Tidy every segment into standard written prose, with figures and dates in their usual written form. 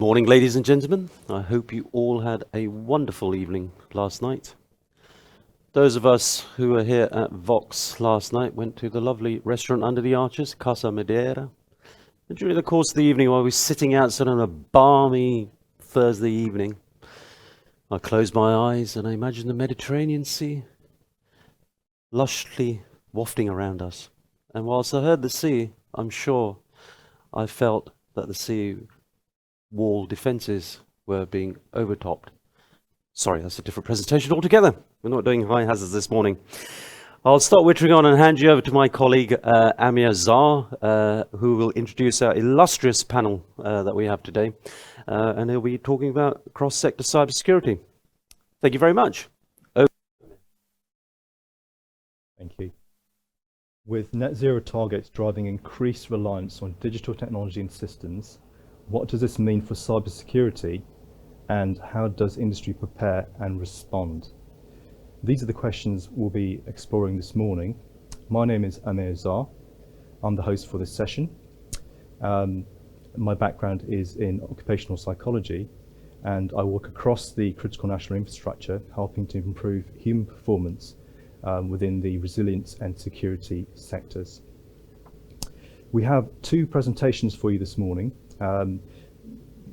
Morning, ladies and gentlemen. I hope you all had a wonderful evening last night. Those of us who were here at Vox last night went to the lovely restaurant under the arches, Casa Madeira. And during the course of the evening, while we were sitting outside on a balmy Thursday evening, I closed my eyes and I imagined the Mediterranean Sea lushly wafting around us. And whilst I heard the sea, I'm sure I felt that the sea wall defences were being overtopped. Sorry, that's a different presentation altogether. We're not doing high hazards this morning. I'll start wittering on and hand you over to my colleague Amir Zar, who will introduce our illustrious panel that we have today. And he'll be talking about cross-sector cybersecurity. Thank you very much. Thank you. With net zero targets driving increased reliance on digital technology and systems, what does this mean for cybersecurity, and how does industry prepare and respond? These are the questions we'll be exploring this morning. My name is Amir Zar. I'm the host for this session. My background is in occupational psychology, and I work across the critical national infrastructure, helping to improve human performance within the resilience and security sectors. We have two presentations for you this morning.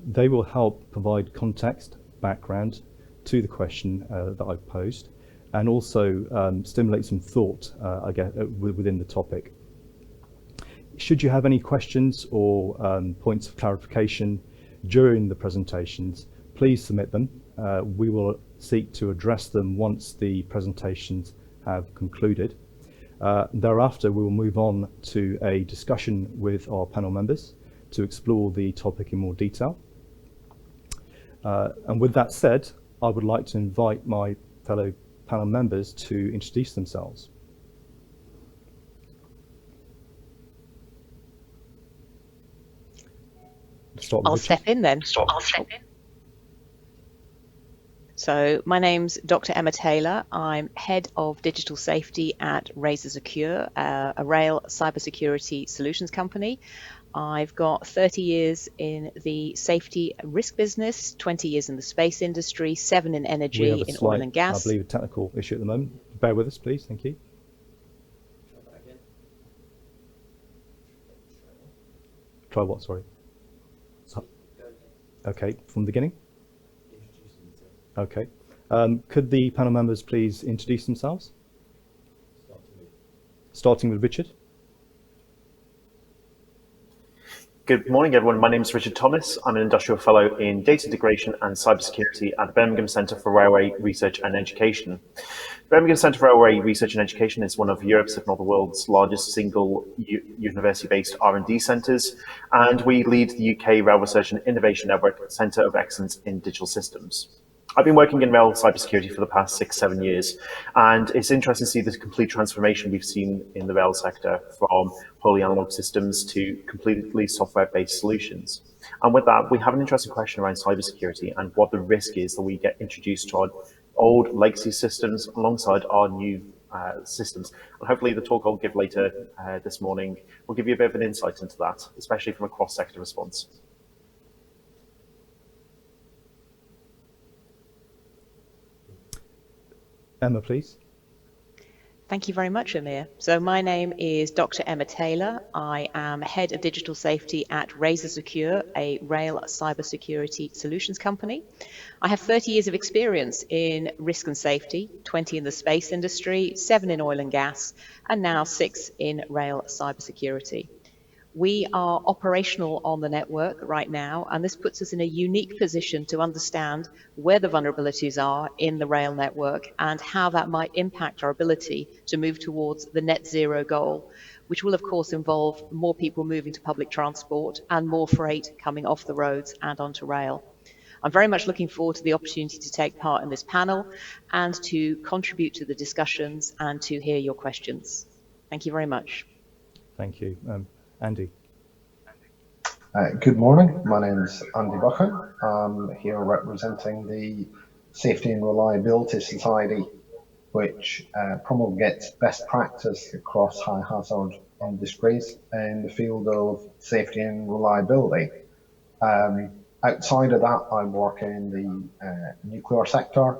They will help provide context, background to the question that I've posed, and also stimulate some thought within the topic. Should you have any questions or points of clarification during the presentations, please submit them. We will seek to address them once the presentations have concluded. Thereafter, we will move on to a discussion with our panel members to explore the topic in more detail. And with that said, I would like to invite my fellow panel members to introduce themselves. I'll step in then. So my name's Dr. Emma Taylor. I'm Head of Digital Safety at Razor Secure, a rail cybersecurity solutions company. I've got 30 years in the safety risk business, 20 years in the space industry, 7 in energy, in oil and gas. I believe a technical issue at the moment. Bear with us, please. Thank you. Try what, sorry? Okay, from the beginning? Okay. Could the panel members please introduce themselves? Starting with Richard. Good morning, everyone. My name is Richard Thomas. I'm an industrial fellow in data integration and cybersecurity at the Birmingham Centre for Railway Research and Education. The Birmingham Centre for Railway Research and Education is one of Europe's, if not the world's, largest single university-based R&D centres, and we lead the UK Rail Research and Innovation Network Centre of Excellence in Digital Systems. I've been working in rail cybersecurity for the past 6-7 years, and it's interesting to see the complete transformation we've seen in the rail sector from wholly analog systems to completely software-based solutions. And with that, we have an interesting question around cybersecurity and what the risk is that we get introduced to our old legacy systems alongside our new systems. And hopefully the talk I'll give later this morning will give you a bit of an insight into that, especially from a cross-sector response. Emma, please. Thank you very much, Amir. So my name is Dr. Emma Taylor. I am Head of Digital Safety at Razor Secure, a rail cybersecurity solutions company. I have 30 years of experience in risk and safety, 20 in the space industry, 7 in oil and gas, and now 6 in rail cybersecurity. We are operational on the network right now, and this puts us in a unique position to understand where the vulnerabilities are in the rail network and how that might impact our ability to move towards the net zero goal, which will of course involve more people moving to public transport and more freight coming off the roads and onto rail. I'm very much looking forward to the opportunity to take part in this panel and to contribute to the discussions and to hear your questions. Thank you very much. Thank you. Andy. Good morning. My name is Andy Buchan. I'm here representing the Safety and Reliability Society, which promulgates best practice across high hazard industries in the field of safety and reliability. Outside of that, I work in the nuclear sector,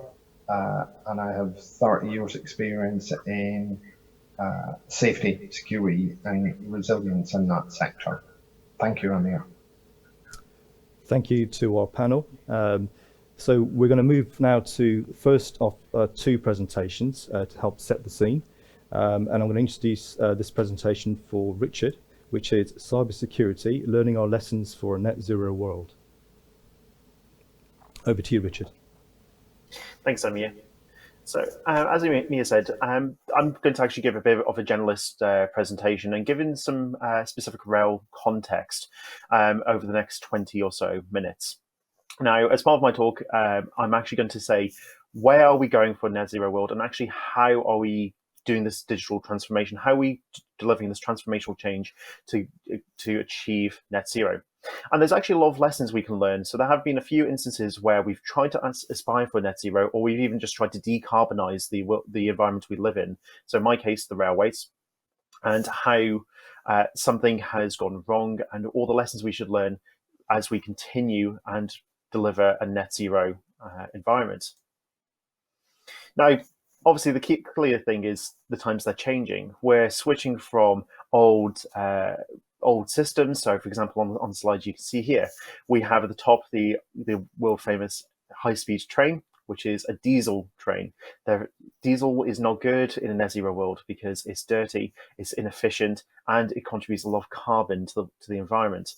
and I have 30 years experience in safety, security and resilience in that sector. Thank you, Amir. Thank you to our panel. So we're going to move now to first of two presentations to help set the scene. And I'm going to introduce this presentation for Richard, which is Cybersecurity, Learning Our Lessons for a Net Zero World. Over to you, Richard. Thanks, Amir. So, as Amir said, I'm going to actually give a bit of a generalist presentation and give in some specific rail context over the next 20 or so minutes. Now, as part of my talk, I'm actually going to say, where are we going for net zero world, and actually how are we doing this digital transformation? How are we delivering this transformational change to achieve net zero? And there's actually a lot of lessons we can learn. So there have been a few instances where we've tried to aspire for net zero, or we've even just tried to decarbonize the environment we live in. So in my case, the railways, and how something has gone wrong, and all the lessons we should learn as we continue and deliver a net zero environment. Now, obviously, the clear thing is the times they're changing. We're switching from old systems. So, for example, on the slide you can see here, we have at the top the world famous high-speed train, which is a diesel train. Diesel is not good in a net zero world because it's dirty, it's inefficient, and it contributes a lot of carbon to the environment.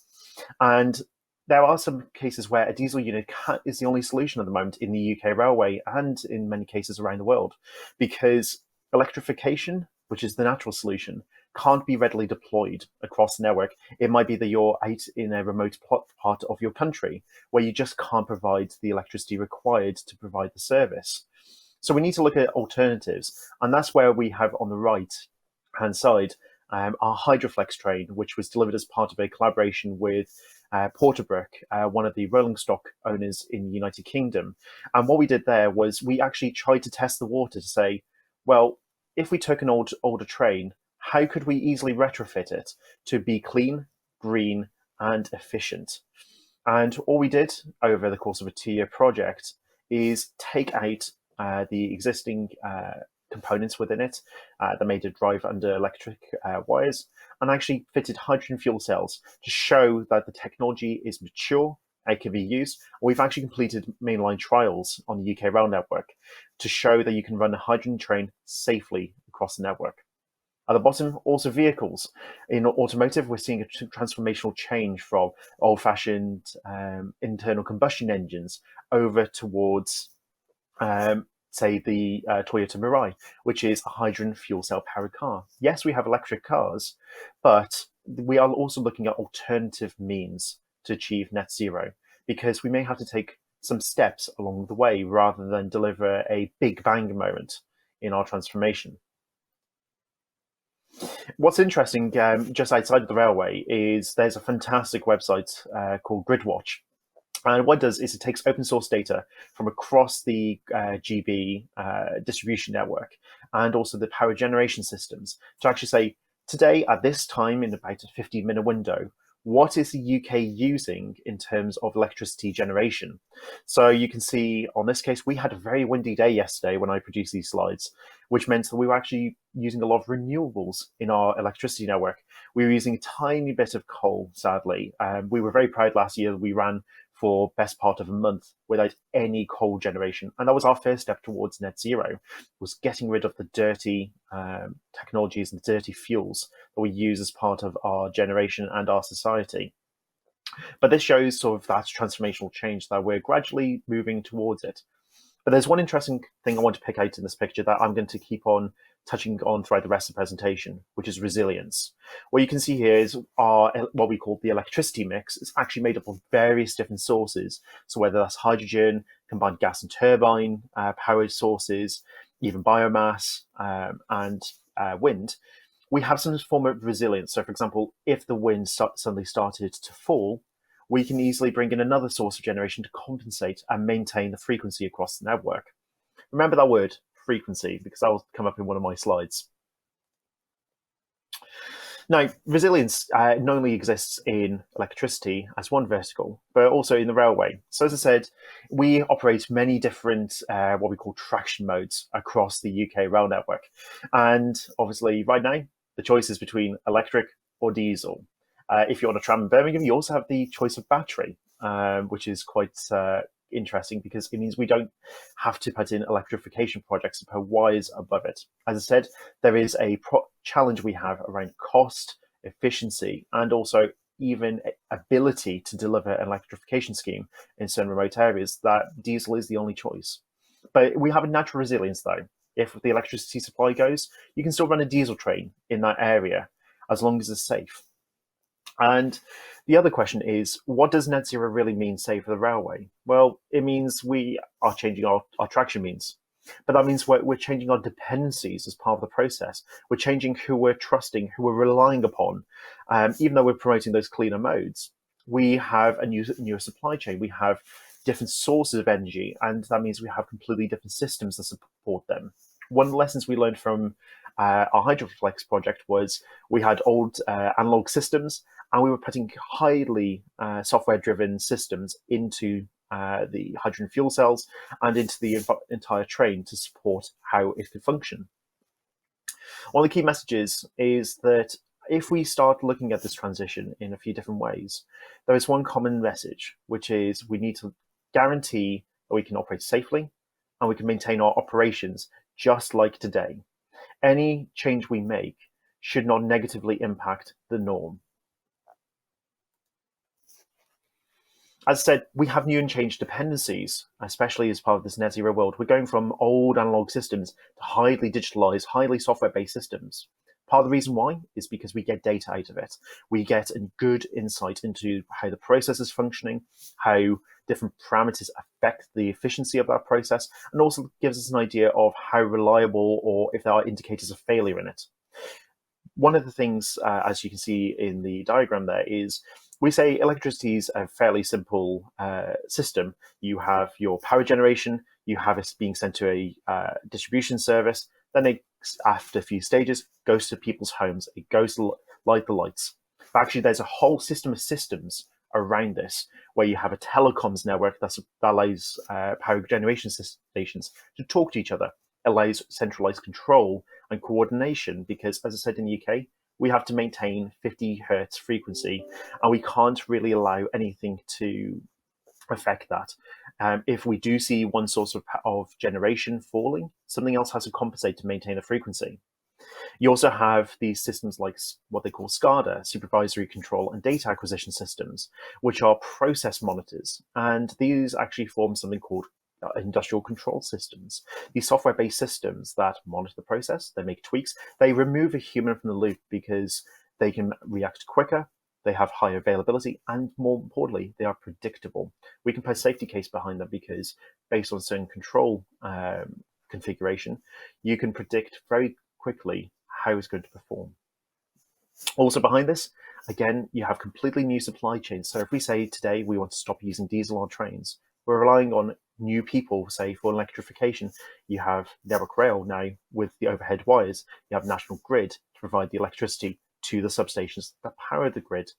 And there are some cases where a diesel unit is the only solution at the moment in the UK railway and in many cases around the world, because electrification, which is the natural solution, can't be readily deployed across the network. It might be that you're out in a remote part of your country where you just can't provide the electricity required to provide the service. So we need to look at alternatives, and that's where we have on the right hand side our Hydroflex train, which was delivered as part of a collaboration with Porterbrook, one of the rolling stock owners in the United Kingdom. And what we did there was we actually tried to test the water to say, well, if we took an older train, how could we easily retrofit it to be clean, green, and efficient? And all we did over the course of a 2-year project is take out the existing components within it that made it drive under electric wires, and actually fitted hydrogen fuel cells to show that the technology is mature, it can be used. We've actually completed mainline trials on the UK rail network to show that you can run a hydrogen train safely across the network. At the bottom, also vehicles. In automotive, we're seeing a transformational change from old-fashioned internal combustion engines over towards say the Toyota Mirai, which is a hydrogen fuel cell powered car. Yes, we have electric cars, but we are also looking at alternative means to achieve net zero, because we may have to take some steps along the way rather than deliver a big bang moment in our transformation. What's interesting, just outside of the railway, is there's a fantastic website called Gridwatch. And what it does is it takes open source data from across the GB distribution network and also the power generation systems to actually say, today at this time in about a 15-minute window, what is the UK using in terms of electricity generation? So you can see on this case, we had a very windy day yesterday when I produced these slides, which meant that we were actually using a lot of renewables in our electricity network. We were using a tiny bit of coal, sadly. We were very proud last year that we ran for best part of a month without any coal generation. And that was our first step towards net zero, was getting rid of the dirty technologies and the dirty fuels that we use as part of our generation and our society. But this shows sort of that transformational change that we're gradually moving towards it. But there's one interesting thing I want to pick out in this picture that I'm going to keep on touching on throughout the rest of the presentation, which is resilience. What you can see here is our what we call the electricity mix. It's actually made up of various different sources. So whether that's hydrogen, combined gas and turbine power sources, even biomass and wind, we have some form of resilience. So for example, if the wind suddenly started to fall, we can easily bring in another source of generation to compensate and maintain the frequency across the network. Remember that word, frequency, because that will come up in one of my slides. Now, resilience not only exists in electricity as one vertical, but also in the railway. So as I said, we operate many different what we call traction modes across the UK rail network. And obviously right now, the choice is between electric or diesel. If you're on a tram in Birmingham, you also have the choice of battery, which is quite interesting because it means we don't have to put in electrification projects to put wires above it. As I said, there is a challenge we have around cost, efficiency, and also even ability to deliver an electrification scheme in certain remote areas that diesel is the only choice. But we have a natural resilience though. If the electricity supply goes, you can still run a diesel train in that area as long as it's safe. And the other question is, what does net zero really mean, say, for the railway? Well, it means we are changing our traction means. But that means we're changing our dependencies as part of the process. We're changing who we're trusting, who we're relying upon. Even though we're promoting those cleaner modes, we have a newer supply chain. We have different sources of energy, and that means we have completely different systems that support them. One of the lessons we learned from our Hydroflex project was we had old analog systems, and we were putting highly software-driven systems into the hydrogen fuel cells and into the entire train to support how it could function. One of the key messages is that if we start looking at this transition in a few different ways, there is one common message, which is we need to guarantee that we can operate safely and we can maintain our operations just like today. Any change we make should not negatively impact the norm. As I said, we have new and changed dependencies, especially as part of this net zero world. We're going from old analog systems to highly digitalized, highly software-based systems. Part of the reason why is because we get data out of it. We get a good insight into how the process is functioning, how different parameters affect the efficiency of that process, and also gives us an idea of how reliable or if there are indicators of failure in it. One of the things, as you can see in the diagram there, is we say electricity is a fairly simple system. You have your power generation, you have it being sent to a distribution service, then it, after a few stages, goes to people's homes, it goes to light the lights. But actually, there's a whole system of systems around this, where you have a telecoms network that allows power generation stations to talk to each other, allows centralized control and coordination, because as I said in the UK, we have to maintain 50 hertz frequency, and we can't really allow anything to affect that. If we do see one source of generation falling, something else has to compensate to maintain a frequency. You also have these systems like what they call SCADA, supervisory control and data acquisition systems, which are process monitors. And these actually form something called industrial control systems. These software-based systems that monitor the process, they make tweaks, they remove a human from the loop because they can react quicker, they have higher availability, and more importantly, they are predictable. We can put a safety case behind them because based on certain control configuration, you can predict very quickly how it's going to perform. Also behind this, again, you have completely new supply chains. So if we say today we want to stop using diesel on trains, we're relying on new people, say for electrification. You have Network Rail now with the overhead wires. You have National Grid to provide the electricity to the substations that power the grid.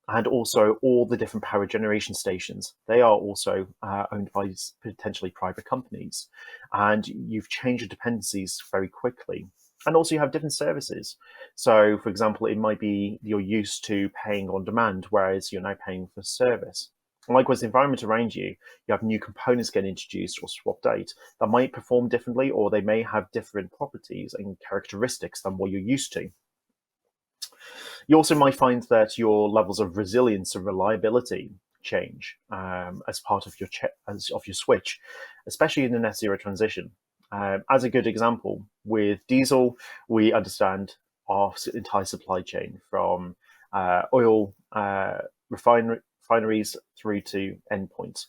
And also all the different power generation stations. They are also owned by potentially private companies. And you've changed your dependencies very quickly. And also you have different services. So for example, it might be you're used to paying on demand, whereas you're now paying for service. And likewise, the environment around you, you have new components getting introduced or swapped out that might perform differently, or they may have different properties and characteristics than what you're used to. You also might find that your levels of resilience and reliability change as part of your switch, especially in the net zero transition. As a good example, with diesel, we understand our entire supply chain from oil refineries through to endpoints.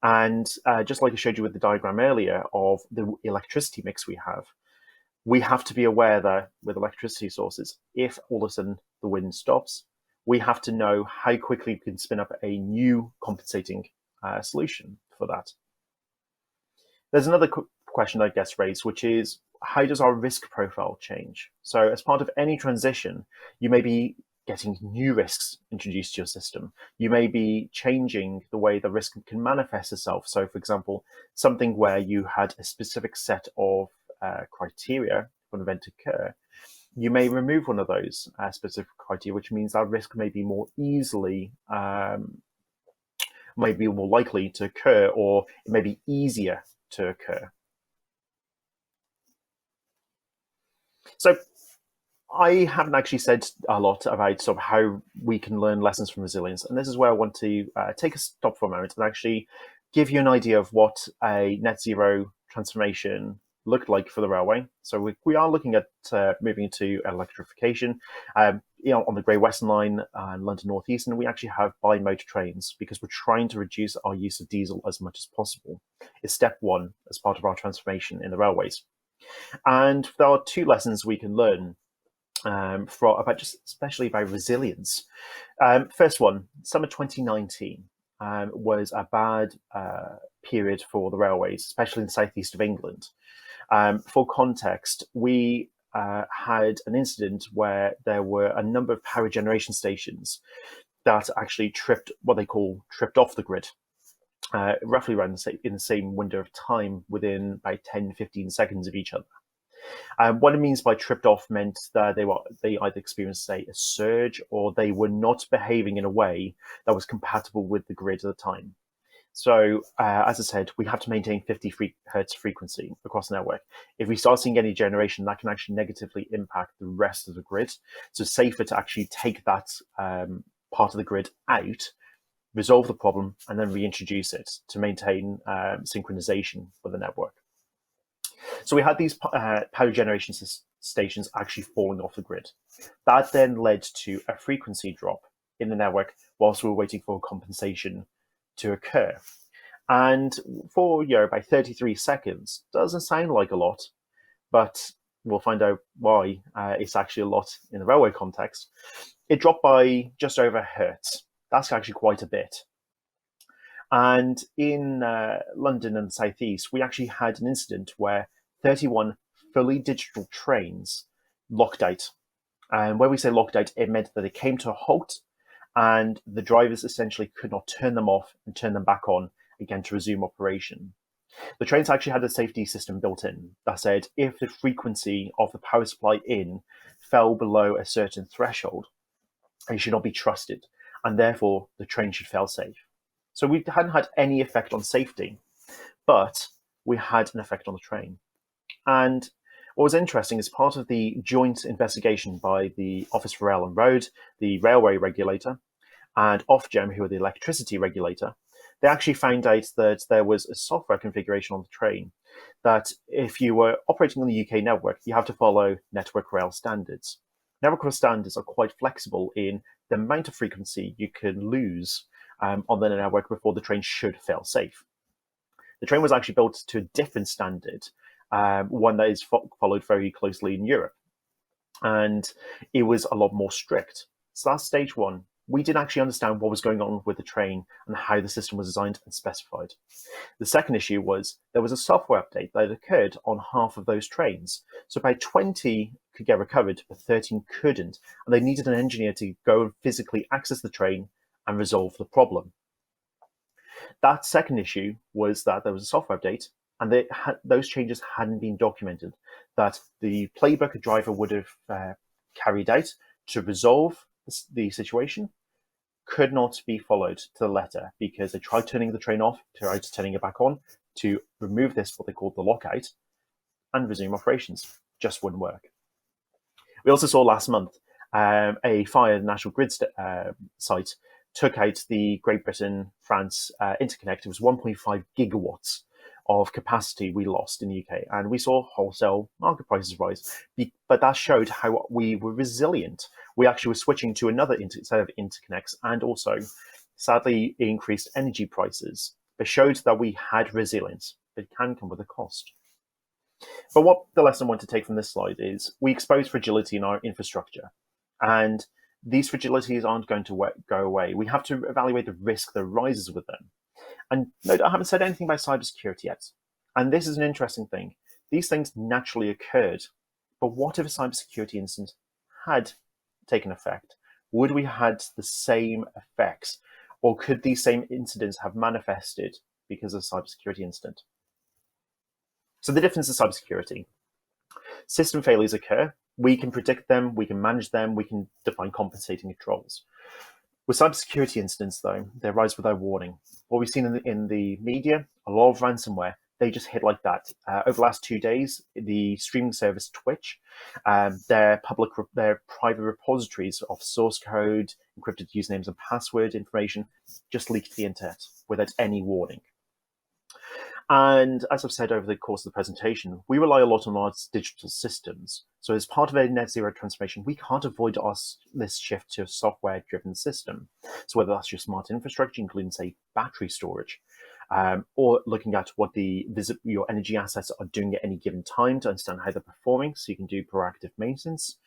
And just like I showed you with the diagram earlier of the electricity mix we have to be aware that with electricity sources, if all of a sudden the wind stops, we have to know how quickly we can spin up a new compensating solution for that. There's another question I guess raised, which is how does our risk profile change? So as part of any transition, you may be getting new risks introduced to your system. You may be changing the way the risk can manifest itself. So for example, something where you had a specific set of criteria for an event to occur, you may remove one of those specific criteria, which means that risk may be more easily, may be more likely to occur, or it may be easier to occur. So I haven't actually said a lot about sort of how we can learn lessons from resilience, and this is where I want to take a stop for a moment and actually give you an idea of what a net zero transformation looked like for the railway. So we are looking at moving to electrification. On the Great Western Line and London North Eastern, we actually have bi-motor trains because we're trying to reduce our use of diesel as much as possible. It's step one as part of our transformation in the railways. And there are two lessons we can learn especially about resilience. First one, summer 2019 was a bad period for the railways, especially in the southeast of England. For context, we had an incident where there were a number of power generation stations that actually tripped off the grid, roughly around in the same window of time, within about 10-15 seconds of each other. What it means by tripped off meant that they either experienced, say, a surge, or they were not behaving in a way that was compatible with the grid at the time. So, as I said, we have to maintain 50 hertz frequency across the network. If we start seeing any generation, that can actually negatively impact the rest of the grid. So it's safer to actually take that part of the grid out, resolve the problem, and then reintroduce it to maintain synchronization for the network. So we had these power generation stations actually falling off the grid. That then led to a frequency drop in the network whilst we were waiting for compensation to occur. And for about 33 seconds, doesn't sound like a lot, but we'll find out why it's actually a lot in the railway context. It dropped by just over a hertz. That's actually quite a bit. And in London and the southeast, we actually had an incident where 31 fully digital trains locked out. And when we say locked out, it meant that they came to a halt and the drivers essentially could not turn them off and turn them back on again to resume operation. The trains actually had a safety system built in that said if the frequency of the power supply in fell below a certain threshold, it should not be trusted, and therefore the train should fail safe. So we hadn't had any effect on safety, but we had an effect on the train. And what was interesting is part of the joint investigation by the Office for Rail and Road, the railway regulator, and Ofgem, who are the electricity regulator, they actually found out that there was a software configuration on the train that if you were operating on the UK network, you have to follow Network Rail standards. Network Rail standards are quite flexible in the amount of frequency you can lose on the network before the train should fail safe. The train was actually built to a different standard, one that is followed very closely in Europe. And it was a lot more strict. So that's stage one. We didn't actually understand what was going on with the train and how the system was designed and specified. The second issue was there was a software update that occurred on half of those trains. So about 20 could get recovered, but 13 couldn't. And they needed an engineer to go and physically access the train and resolve the problem. That second issue was that there was a software update and those changes hadn't been documented, that the playbook a driver would have carried out to resolve the situation could not be followed to the letter because they tried turning the train off, tried turning it back on to remove this, what they called the lockout, and resume operations. Just wouldn't work. We also saw last month a fire at the National Grid site took out the Great Britain-France interconnect. It was 1.5 gigawatts of capacity we lost in the UK, and we saw wholesale market prices rise. But that showed how we were resilient. We actually were switching to another set of interconnects, and also, sadly, increased energy prices. It showed that we had resilience, but it can come with a cost. But what the lesson I want to take from this slide is we expose fragility in our infrastructure, and these fragilities aren't going to go away. We have to evaluate the risk that arises with them. And no, I haven't said anything about cybersecurity yet. And this is an interesting thing. These things naturally occurred. But what if a cybersecurity incident had taken effect? Would we have had the same effects? Or could these same incidents have manifested because of a cybersecurity incident? So the difference is cybersecurity. System failures occur. We can predict them, we can manage them, we can define compensating controls. With cybersecurity incidents, though, they arise without warning. What we've seen in the media, a lot of ransomware, they just hit like that. Over the last 2 days, the streaming service Twitch, their private repositories of source code, encrypted usernames and password information just leaked the internet without any warning. And as I've said over the course of the presentation, we rely a lot on our digital systems. So as part of a net zero transformation, we can't avoid this shift to a software-driven system. So whether that's your smart infrastructure, including, say, battery storage, or looking at what your energy assets are doing at any given time to understand how they're performing, so you can do proactive maintenance,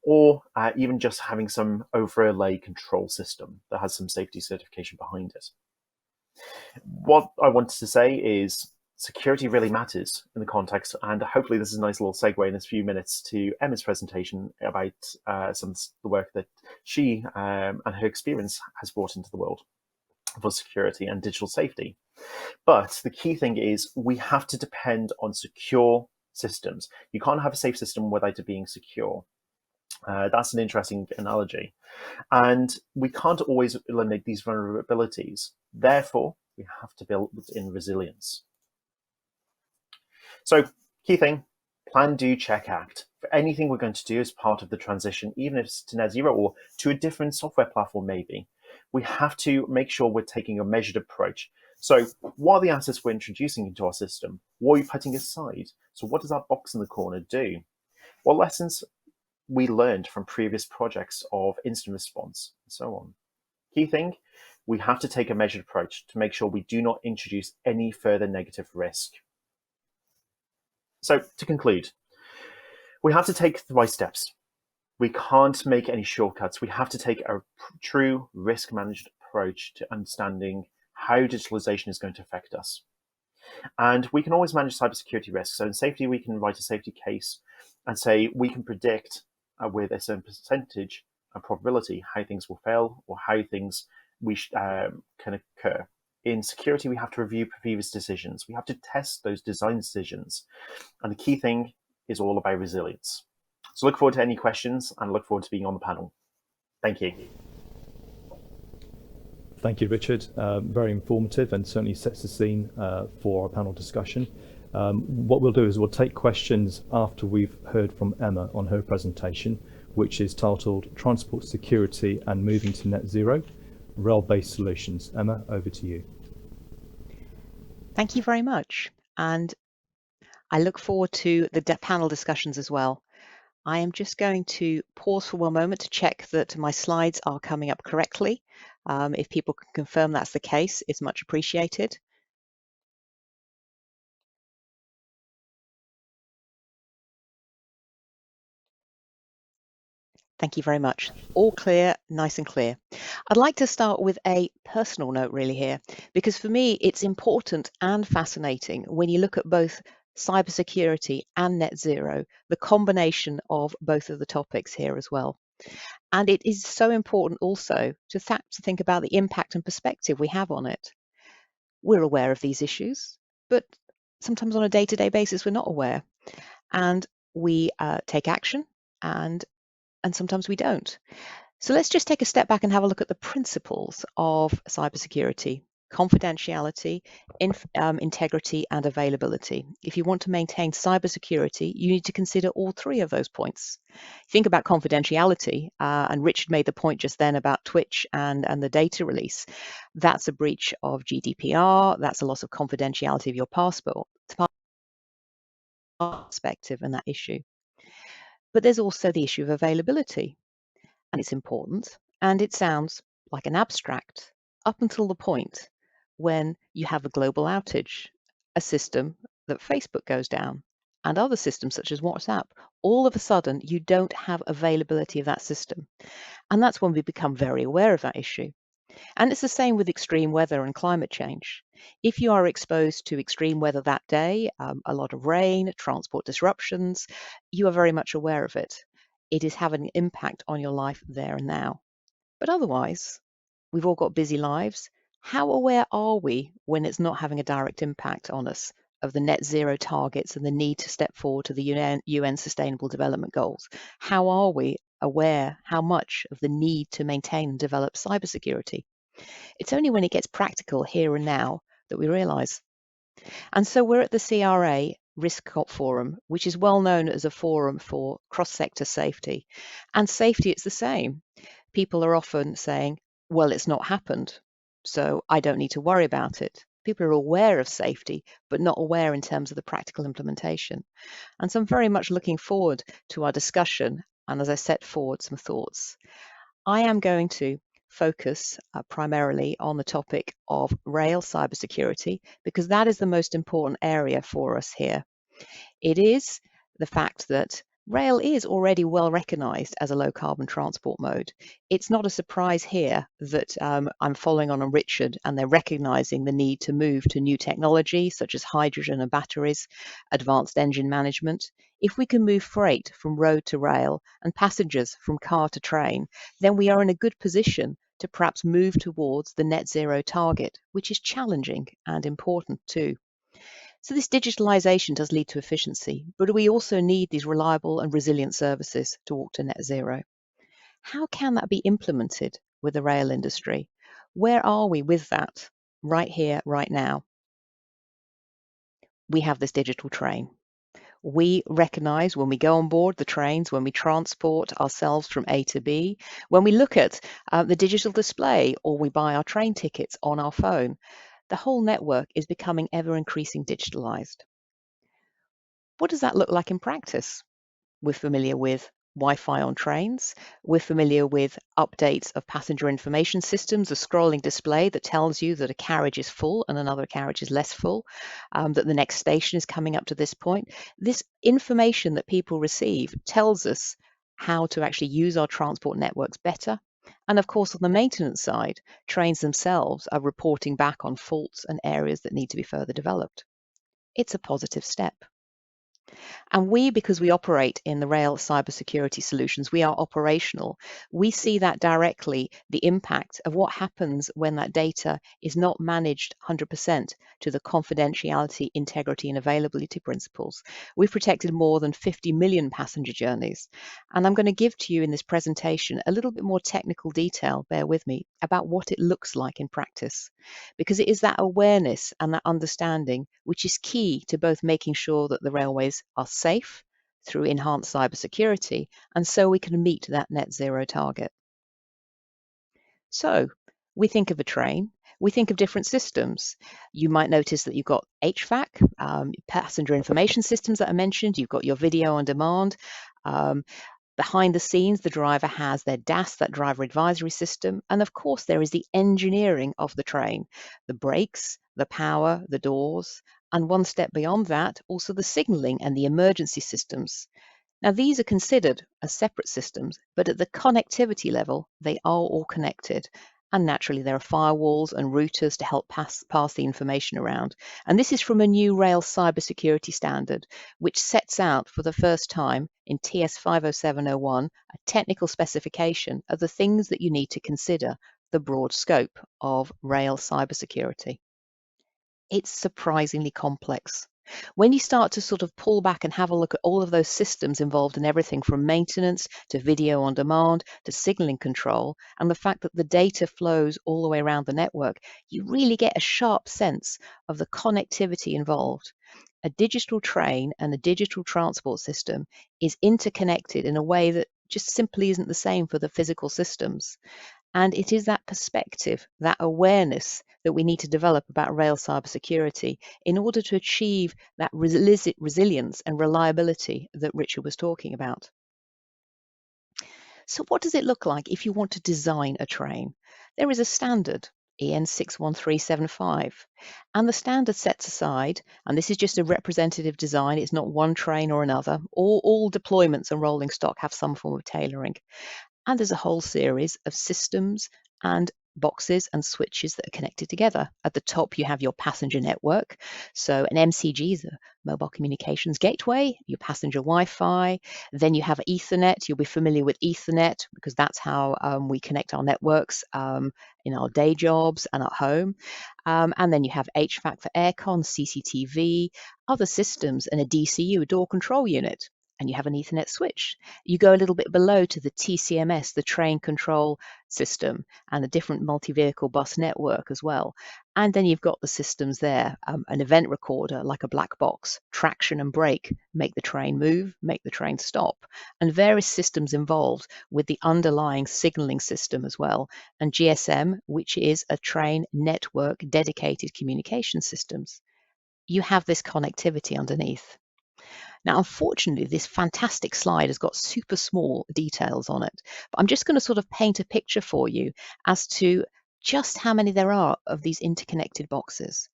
or even just having some overlay control system that has some safety certification behind it. What I wanted to say is security really matters in the context, and hopefully this is a nice little segue in this few minutes to Emma's presentation about some of the work that she and her experience has brought into the world for security and digital safety. But the key thing is we have to depend on secure systems. You can't have a safe system without it being secure. That's an interesting analogy. And we can't always eliminate these vulnerabilities. Therefore, we have to build in resilience. So, key thing, plan, do, check, act. For anything we're going to do as part of the transition, even if it's to net zero or to a different software platform maybe, we have to make sure we're taking a measured approach. So what are the assets we're introducing into our system? What are we putting aside? So what does that box in the corner do? What lessons we learned from previous projects of incident response and so on? Key thing, we have to take a measured approach to make sure we do not introduce any further negative risk. So to conclude, we have to take the right steps. We can't make any shortcuts. We have to take a true risk managed approach to understanding how digitalization is going to affect us. And we can always manage cybersecurity risks. So in safety, we can write a safety case and say we can predict with a certain percentage and probability how things will fail or how things can occur. In security, we have to review previous decisions. We have to test those design decisions. And the key thing is all about resilience. So look forward to any questions and look forward to being on the panel. Thank you. Thank you, Richard. Very informative and certainly sets the scene for our panel discussion. What we'll do is we'll take questions after we've heard from Emma on her presentation, which is titled Transport Security and Moving to Net Zero, Rail-Based Solutions. Emma, over to you. Thank you very much. And I look forward to the panel discussions as well. I am just going to pause for one moment to check that my slides are coming up correctly. If people can confirm that's the case, it's much appreciated. Thank you very much. All clear, nice and clear. I'd like to start with a personal note really here, because for me, it's important and fascinating when you look at both cybersecurity and net zero, the combination of both of the topics here as well. And it is so important also to think about the impact and perspective we have on it. We're aware of these issues, but sometimes on a day-to-day basis, we're not aware. And we take action and sometimes we don't. So let's just take a step back and have a look at the principles of cybersecurity: confidentiality, integrity, and availability. If you want to maintain cybersecurity, you need to consider all three of those points. Think about confidentiality, and Richard made the point just then about Twitch and the data release. That's a breach of GDPR. That's a loss of confidentiality of your passport. Perspective and that issue. But there's also the issue of availability, and it's important, and it sounds like an abstract up until the point when you have a global outage, a system that Facebook goes down, and other systems such as WhatsApp. All of a sudden, you don't have availability of that system. And that's when we become very aware of that issue. And it's the same with extreme weather and climate change. If you are exposed to extreme weather that day, a lot of rain, transport disruptions, you are very much aware of it. It is having an impact on your life there and now. But otherwise, we've all got busy lives. How aware are we when it's not having a direct impact on us of the net zero targets and the need to step forward to the UN Sustainable Development Goals? How are we aware how much of the need to maintain and develop cybersecurity? It's only when it gets practical here and now that we realize. And so we're at the CRA Risk Forum, which is well known as a forum for cross-sector safety. And safety, it's the same. People are often saying, well, it's not happened, so I don't need to worry about it. People are aware of safety, but not aware in terms of the practical implementation. And so I'm very much looking forward to our discussion, and as I set forward some thoughts. I am going to focus primarily on the topic of rail cybersecurity, because that is the most important area for us here. It is the fact that rail is already well recognized as a low carbon transport mode. It's not a surprise here that I'm following on Richard, and they're recognizing the need to move to new technology such as hydrogen and batteries, advanced engine management. If we can move freight from road to rail and passengers from car to train, then we are in a good position to perhaps move towards the net zero target, which is challenging and important too. So this digitalization does lead to efficiency, but we also need these reliable and resilient services to walk to net zero. How can that be implemented with the rail industry? Where are we with that? Right here, right now. We have this digital train. We recognize when we go on board the trains, when we transport ourselves from A to B, when we look at the digital display, or we buy our train tickets on our phone, the whole network is becoming ever increasing digitalized. What does that look like in practice? We're familiar with Wi-Fi on trains. We're familiar with updates of passenger information systems, a scrolling display that tells you that a carriage is full and another carriage is less full, that the next station is coming up to this point. This information that people receive tells us how to actually use our transport networks better. And of course, on the maintenance side, trains themselves are reporting back on faults and areas that need to be further developed. It's a positive step. And we, because we operate in the rail cybersecurity solutions, we are operational. We see that directly, the impact of what happens when that data is not managed 100% to the confidentiality, integrity, and availability principles. We've protected more than 50 million passenger journeys. And I'm going to give to you in this presentation a little bit more technical detail, bear with me, about what it looks like in practice. Because it is that awareness and that understanding which is key to both making sure that the railways are safe through enhanced cybersecurity, and so we can meet that net zero target. So we think of a train, we think of different systems. You might notice that you've got HVAC, passenger information systems that I mentioned, you've got your video on demand. Behind the scenes, the driver has their DAS, that driver advisory system, and of course there is the engineering of the train, the brakes, the power, the doors, and one step beyond that, also the signaling and the emergency systems. Now these are considered as separate systems, but at the connectivity level, they are all connected. And naturally, there are firewalls and routers to help pass the information around. And this is from a new rail cybersecurity standard, which sets out for the first time in TS 50701 a technical specification of the things that you need to consider the broad scope of rail cybersecurity. It's surprisingly complex. When you start to sort of pull back and have a look at all of those systems involved in everything from maintenance to video on demand to signaling control, and the fact that the data flows all the way around the network, you really get a sharp sense of the connectivity involved. A digital train and a digital transport system is interconnected in a way that just simply isn't the same for the physical systems. And it is that perspective, that awareness that we need to develop about rail cybersecurity in order to achieve that resilience and reliability that Richard was talking about. So what does it look like if you want to design a train? There is a standard, EN 61375, and the standard sets aside, and this is just a representative design, it's not one train or another, all deployments and rolling stock have some form of tailoring. And there's a whole series of systems and boxes and switches that are connected together. At the top, you have your passenger network. So an MCG is a mobile communications gateway, your passenger Wi-Fi. Then you have Ethernet. You'll be familiar with Ethernet because that's how we connect our networks in our day jobs and at home. And then you have HVAC for aircon, CCTV, other systems, and a DCU, a door control unit. And you have an Ethernet switch. You go a little bit below to the TCMS, the train control system, and a different multi-vehicle bus network as well. And then you've got the systems there, an event recorder like a black box, traction and brake, make the train move, make the train stop, and various systems involved with the underlying signaling system as well, and GSM, which is a train network dedicated communication systems. You have this connectivity underneath. Now, unfortunately, this fantastic slide has got super small details on it, but I'm just going to sort of paint a picture for you as to just how many there are of these interconnected boxes.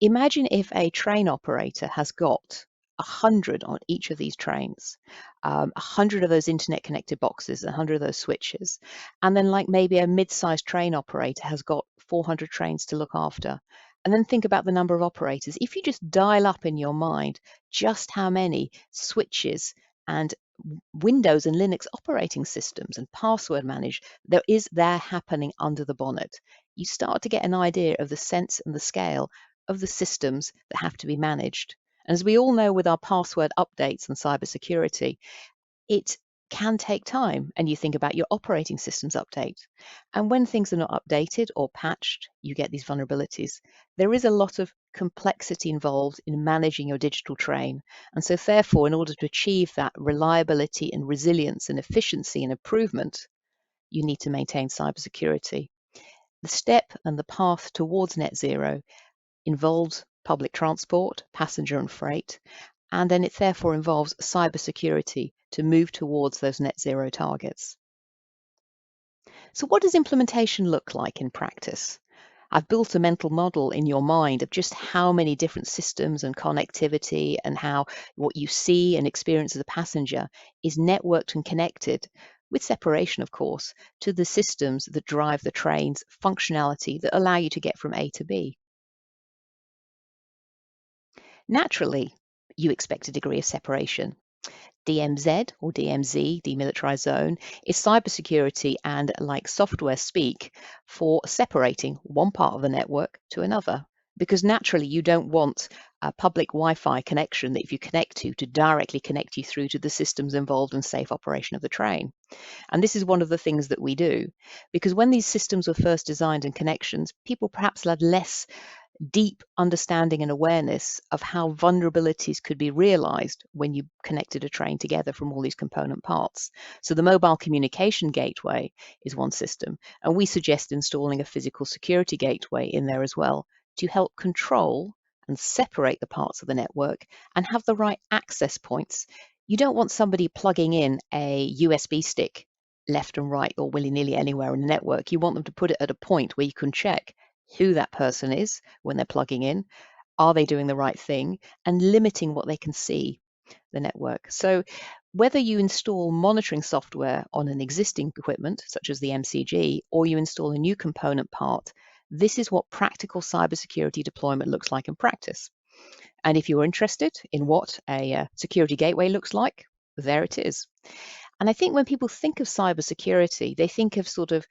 Imagine if a train operator has got 100 on each of these trains, 100 of those internet connected boxes, 100 of those switches, and then like maybe a mid-sized train operator has got 400 trains to look after. And then think about the number of operators. If you just dial up in your mind just how many switches and Windows and Linux operating systems and password manage there happening under the bonnet, you start to get an idea of the sense and the scale of the systems that have to be managed. And as we all know with our password updates and cybersecurity, it can take time, and you think about your operating systems update. And when things are not updated or patched, you get these vulnerabilities. There is a lot of complexity involved in managing your digital train. And so therefore, in order to achieve that reliability and resilience and efficiency and improvement, you need to maintain cybersecurity. The step and the path towards net zero involves public transport, passenger and freight, and then it therefore involves cybersecurity to move towards those net zero targets. So what does implementation look like in practice? I've built a mental model in your mind of just how many different systems and connectivity and how what you see and experience as a passenger is networked and connected, with separation, of course, to the systems that drive the train's functionality that allow you to get from A to B. Naturally, you expect a degree of separation. DMZ or DMZ, demilitarized zone, is cybersecurity and like software speak for separating one part of the network to another. Because naturally, you don't want a public Wi-Fi connection that if you connect to directly connect you through to the systems involved in safe operation of the train. And this is one of the things that we do. Because when these systems were first designed and connections, people perhaps had less deep understanding and awareness of how vulnerabilities could be realized when you connected a train together from all these component parts. So the mobile communication gateway is one system, and we suggest installing a physical security gateway in there as well to help control and separate the parts of the network and have the right access points. You don't want somebody plugging in a USB stick left and right or willy-nilly anywhere in the network. You want them to put it at a point where you can check who that person is when they're plugging in, are they doing the right thing, and limiting what they can see the network. So whether you install monitoring software on an existing equipment, such as the MCG, or you install a new component part, this is what practical cybersecurity deployment looks like in practice. And if you're interested in what a security gateway looks like, there it is. And I think when people think of cybersecurity, they think of sort of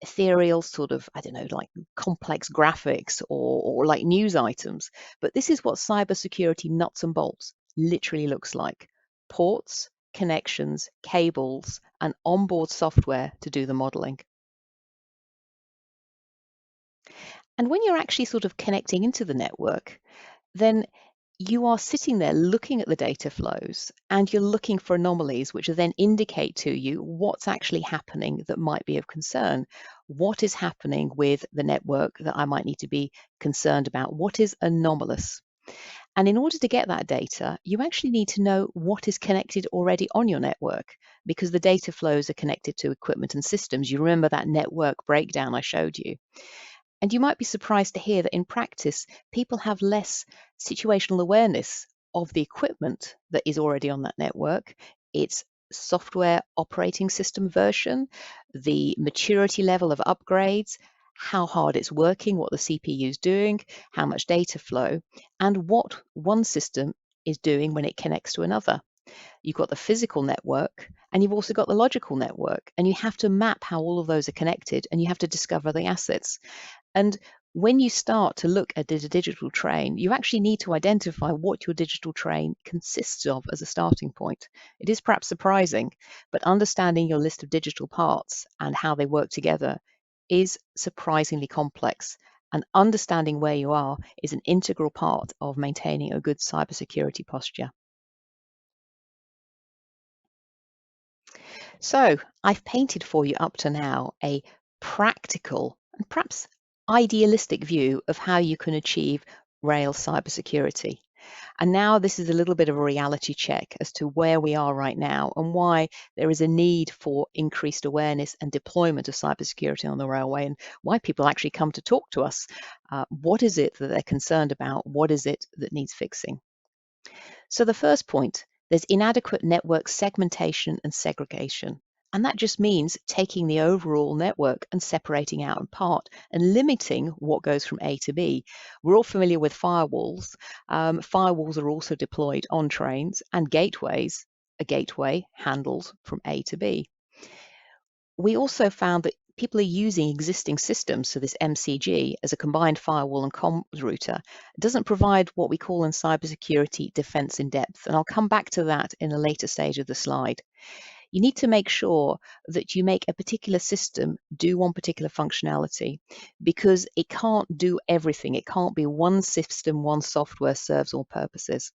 ethereal sort of, I don't know, like complex graphics or like news items. But this is what cybersecurity nuts and bolts literally looks like. Ports, connections, cables, and onboard software to do the modeling. And when you're actually sort of connecting into the network, then you are sitting there looking at the data flows and you're looking for anomalies which then indicate to you what's actually happening that might be of concern. What is happening with the network that I might need to be concerned about? What is anomalous? And in order to get that data, you actually need to know what is connected already on your network, because the data flows are connected to equipment and systems. You remember that network breakdown I showed you. And you might be surprised to hear that in practice, people have less situational awareness of the equipment that is already on that network, its software operating system version, the maturity level of upgrades, how hard it's working, what the CPU is doing, how much data flow, and what one system is doing when it connects to another. You've got the physical network and you've also got the logical network, and you have to map how all of those are connected, and you have to discover the assets. And when you start to look at a digital train, you actually need to identify what your digital train consists of as a starting point. It is perhaps surprising, but understanding your list of digital parts and how they work together is surprisingly complex. And understanding where you are is an integral part of maintaining a good cybersecurity posture. So I've painted for you up to now a practical and perhaps idealistic view of how you can achieve rail cybersecurity. And now this is a little bit of a reality check as to where we are right now and why there is a need for increased awareness and deployment of cybersecurity on the railway, and why people actually come to talk to us. What is it that they're concerned about? What is it that needs fixing? So the first point, there's inadequate network segmentation and segregation. And that just means taking the overall network and separating out in part and limiting what goes from A to B. We're all familiar with firewalls. Firewalls are also deployed on trains, and gateways, a gateway handles from A to B. We also found that people are using existing systems, so this MCG, as a combined firewall and comms router, doesn't provide what we call in cybersecurity defense in depth. And I'll come back to that in a later stage of the slide. You need to make sure that you make a particular system do one particular functionality, because it can't do everything. It can't be one system, one software serves all purposes.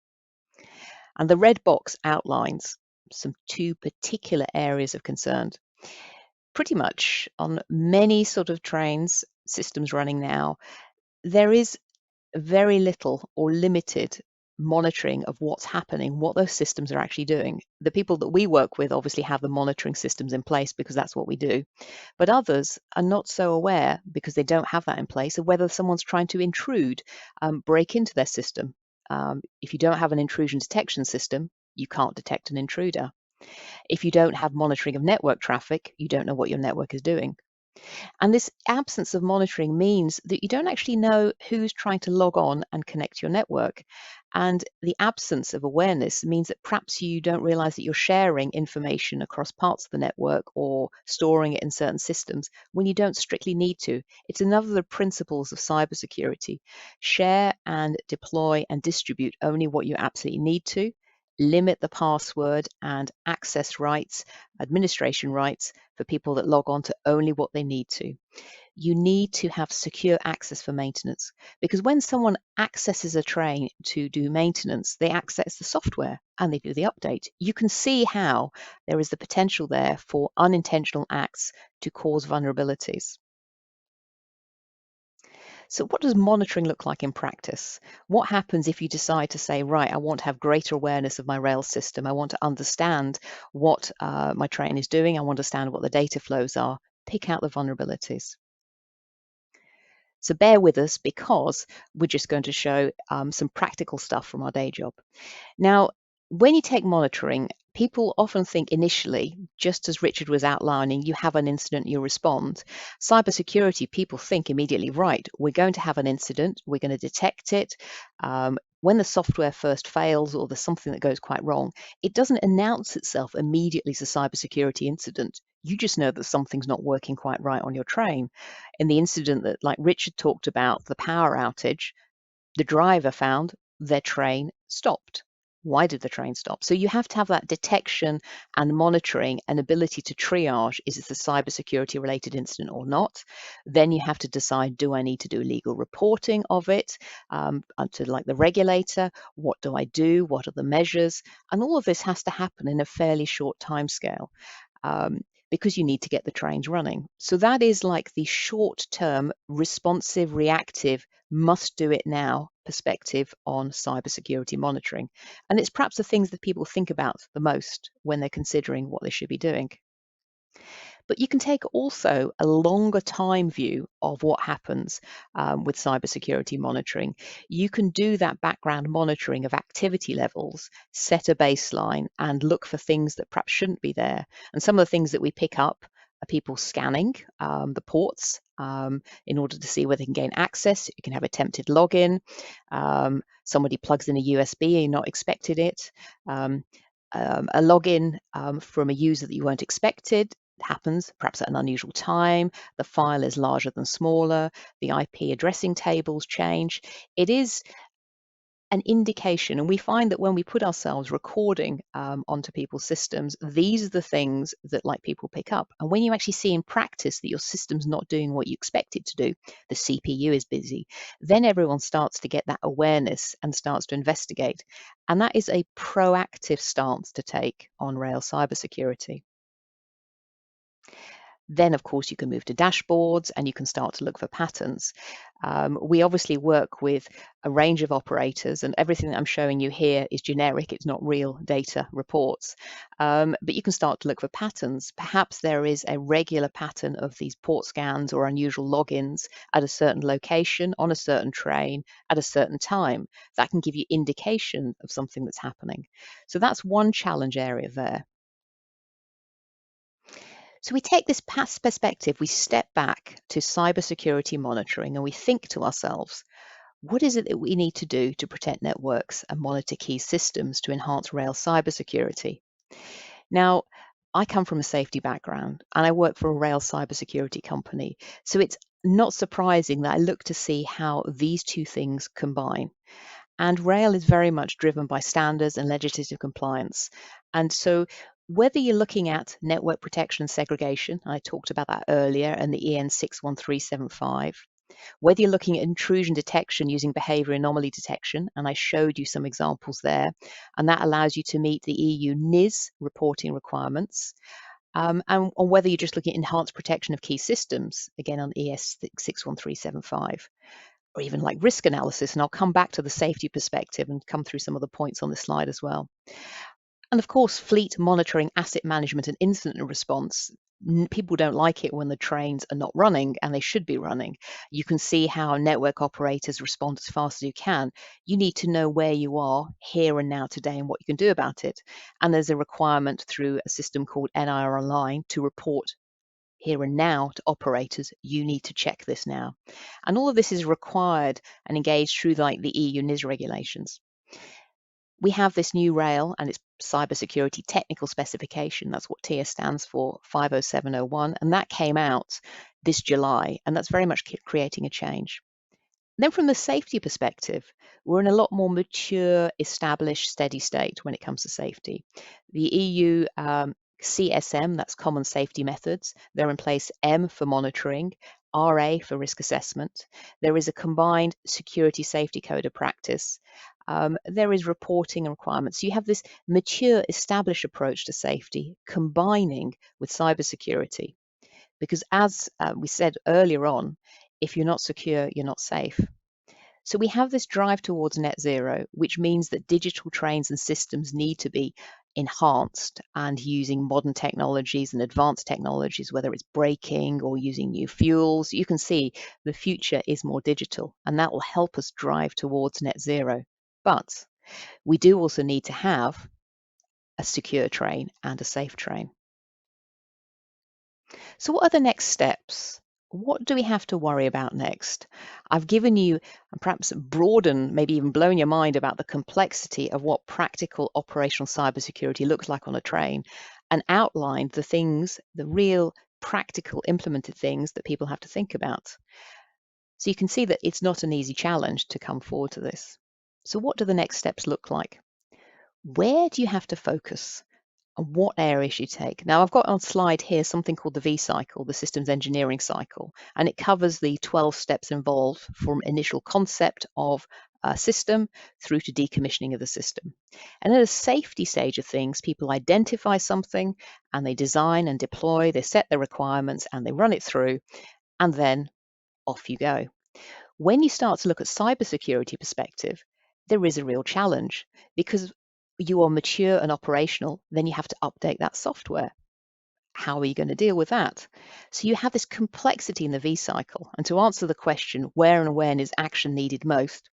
And the red box outlines some two particular areas of concern. Pretty much on many sort of trains, systems running now, there is very little or limited monitoring of what's happening, what those systems are actually doing. The people that we work with obviously have the monitoring systems in place because that's what we do. But others are not so aware, because they don't have that in place, of whether someone's trying to intrude, break into their system. If you don't have an intrusion detection system, you can't detect an intruder. If you don't have monitoring of network traffic, you don't know what your network is doing. And this absence of monitoring means that you don't actually know who's trying to log on and connect to your network. And the absence of awareness means that perhaps you don't realize that you're sharing information across parts of the network or storing it in certain systems when you don't strictly need to. It's another of the principles of cybersecurity. Share and deploy and distribute only what you absolutely need to. Limit the password and access rights, administration rights for people that log on to only what they need to. You need to have secure access for maintenance, because when someone accesses a train to do maintenance, they access the software and they do the update. You can see how there is the potential there for unintentional acts to cause vulnerabilities. So what does monitoring look like in practice? What happens if you decide to say, right, I want to have greater awareness of my rail system. I want to understand what my train is doing. I want to understand what the data flows are. Pick out the vulnerabilities. So bear with us, because we're just going to show some practical stuff from our day job. Now, when you take monitoring, people often think initially, just as Richard was outlining, you have an incident, you respond. Cybersecurity, people think immediately, right, we're going to have an incident, we're going to detect it. When the software first fails or there's something that goes quite wrong, it doesn't announce itself immediately as a cybersecurity incident. You just know that something's not working quite right on your train. In the incident that, like Richard talked about, the power outage, the driver found their train stopped. Why did the train stop? So you have to have that detection and monitoring and ability to triage, is this a cybersecurity related incident or not? Then you have to decide, do I need to do legal reporting of it to like the regulator? What do I do? What are the measures? And all of this has to happen in a fairly short timescale. Because you need to get the trains running. So that is like the short-term, responsive, reactive, must do it now perspective on cybersecurity monitoring. And it's perhaps the things that people think about the most when they're considering what they should be doing. But you can take also a longer time view of what happens with cybersecurity monitoring. You can do that background monitoring of activity levels, set a baseline, and look for things that perhaps shouldn't be there. And some of the things that we pick up are people scanning the ports in order to see whether they can gain access. You can have attempted login. Somebody plugs in a USB and you're not expected it. A login from a user that you weren't expected happens, perhaps at an unusual time. The file is larger than smaller. The IP addressing tables change. It is an indication, and we find that when we put ourselves recording onto people's systems, these are the things that like people pick up. And when you actually see in practice that your system's not doing what you expect it to do, the CPU is busy, then everyone starts to get that awareness and starts to investigate. And that is a proactive stance to take on Rails cybersecurity. Then, of course, you can move to dashboards and you can start to look for patterns. We obviously work with a range of operators, and everything that I'm showing you here is generic. It's not real data reports. But you can start to look for patterns. Perhaps there is a regular pattern of these port scans or unusual logins at a certain location, on a certain train, at a certain time. That can give you indication of something that's happening. So that's one challenge area there. So we take this past perspective, we step back to cybersecurity monitoring, and we think to ourselves, what is it that we need to do to protect networks and monitor key systems to enhance Rails cybersecurity? Now, I come from a safety background and I work for a Rails cybersecurity company. So it's not surprising that I look to see how these two things combine. And Rail is very much driven by standards and legislative compliance. And so whether you're looking at network protection and segregation, I talked about that earlier, and the EN 61375, whether you're looking at intrusion detection using behavior anomaly detection, and I showed you some examples there, and that allows you to meet the EU NIS reporting requirements, and whether you're just looking at enhanced protection of key systems, again on ES 61375. Or even like risk analysis, and I'll come back to the safety perspective and come through some of the points on this slide as well. And of course, fleet monitoring, asset management, and incident response. People don't like it when the trains are not running, and they should be running. You can see how network operators respond as fast as you can. You need to know where you are here and now today and what you can do about it. And there's a requirement through a system called NIR Online to report here and now to operators. You need to check this now. And all of this is required and engaged through like the EU NIS regulations. We have this new Rail and its cybersecurity technical specification. That's what TIA stands for, 50701, and that came out this July, and that's very much creating a change. Then from the safety perspective, we're in a lot more mature, established, steady state when it comes to safety. The EU CSM, that's Common Safety Methods, they're in place. M for monitoring, RA for risk assessment. There is a combined security safety code of practice. There is reporting and requirements. So you have this mature, established approach to safety combining with cybersecurity. Because as we said earlier on, if you're not secure, you're not safe. So we have this drive towards net zero, which means that digital trains and systems need to be enhanced and using modern technologies and advanced technologies, whether it's braking or using new fuels. You can see the future is more digital, and that will help us drive towards net zero. But we do also need to have a secure train and a safe train. So what are the next steps? What do we have to worry about next? I've given you, and perhaps broadened, maybe even blown your mind about the complexity of what practical operational cybersecurity looks like on a train, and outlined the things, the real practical implemented things that people have to think about. So you can see that it's not an easy challenge to come forward to this. So what do the next steps look like? Where do you have to focus? And what areas you take? Now, I've got on slide here something called the V cycle, the systems engineering cycle, and it covers the 12 steps involved from initial concept of a system through to decommissioning of the system. And at a safety stage of things, people identify something and they design and deploy, they set their requirements and they run it through, and then off you go. When you start to look at cybersecurity perspective, there is a real challenge because you are mature and operational, then you have to update that software. How are you going to deal with that? So you have this complexity in the V cycle. And to answer the question, where and when is action needed most?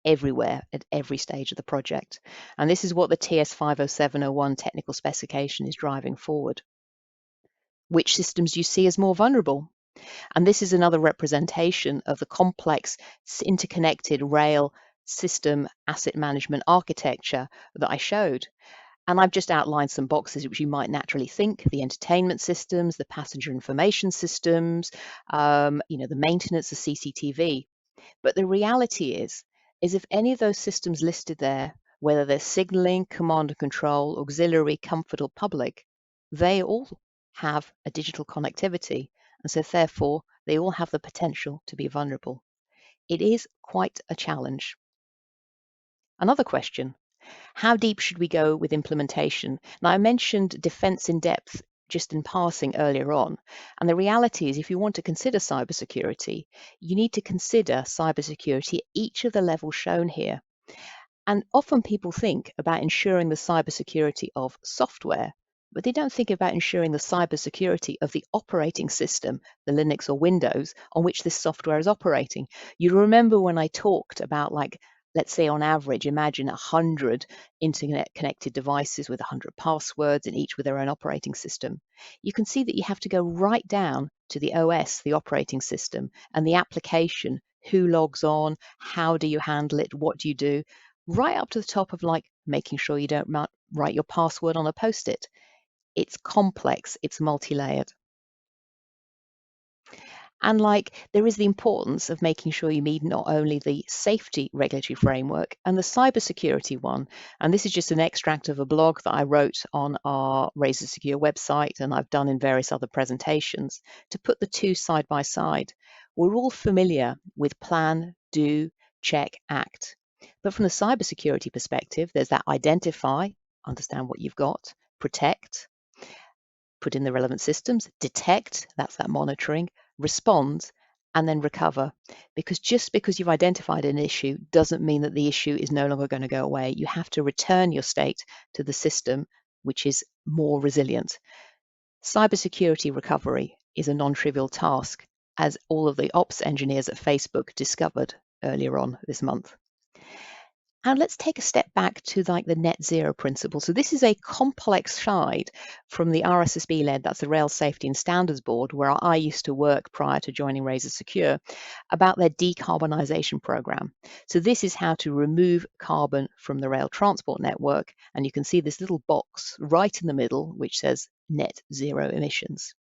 Everywhere, at every stage of the project. And this is what the TS 50701 technical specification is driving forward. Which systems do you see as more vulnerable? And this is another representation of the complex interconnected rail system asset management architecture that I showed. And I've just outlined some boxes which you might naturally think: the entertainment systems, the passenger information systems, the maintenance of CCTV. But the reality is if any of those systems listed there, whether they're signaling, command and control, auxiliary, comfort, or public, they all have a digital connectivity. And so therefore, they all have the potential to be vulnerable. It is quite a challenge. Another question: how deep should we go with implementation? Now, I mentioned defense in depth just in passing earlier on. And the reality is, if you want to consider cybersecurity, you need to consider cybersecurity at each of the levels shown here. And often people think about ensuring the cybersecurity of software, but they don't think about ensuring the cybersecurity of the operating system, the Linux or Windows, on which this software is operating. You remember when I talked about, like, let's say on average, imagine 100 internet connected devices with 100 passwords and each with their own operating system. You can see that you have to go right down to the OS, the operating system, and the application, who logs on, how do you handle it, what do you do, right up to the top of, like, making sure you don't write your password on a post-it. It's complex, it's multi-layered. And there is the importance of making sure you meet not only the safety regulatory framework and the cybersecurity one. And this is just an extract of a blog that I wrote on our Razor Secure website, and I've done in various other presentations, to put the two side by side. We're all familiar with plan, do, check, act. But from the cybersecurity perspective, there's that identify, understand what you've got, protect, put in the relevant systems, detect, that's that monitoring, respond, and then recover. Because just because you've identified an issue doesn't mean that the issue is no longer going to go away. You have to return your state to the system, which is more resilient. Cybersecurity recovery is a non-trivial task, as all of the ops engineers at Facebook discovered earlier on this month. And let's take a step back to the net zero principle. So this is a complex slide from the RSSB-led, that's the Rail Safety and Standards Board, where I used to work prior to joining Razor Secure, about their decarbonisation program. So this is how to remove carbon from the rail transport network. And you can see this little box right in the middle, which says net zero emissions.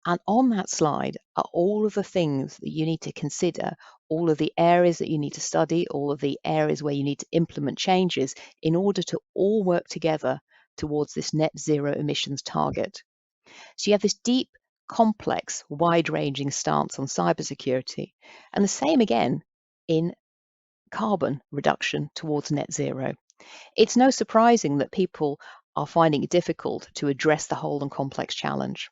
And on that slide are all of the things that you need to consider, all of the areas that you need to study, all of the areas where you need to implement changes in order to all work together towards this net zero emissions target. So you have this deep, complex, wide-ranging stance on cybersecurity, and the same again in carbon reduction towards net zero. It's no surprising that people are finding it difficult to address the whole and complex challenge.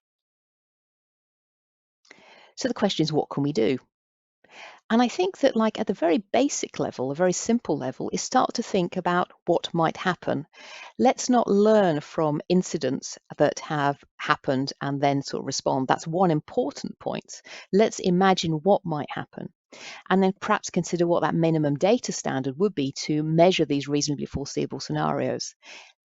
So the question is, what can we do? And I think that, at the very basic level, a very simple level, is start to think about what might happen. Let's not learn from incidents that have happened and then sort of respond. That's one important point. Let's imagine what might happen, and then perhaps consider what that minimum data standard would be to measure these reasonably foreseeable scenarios.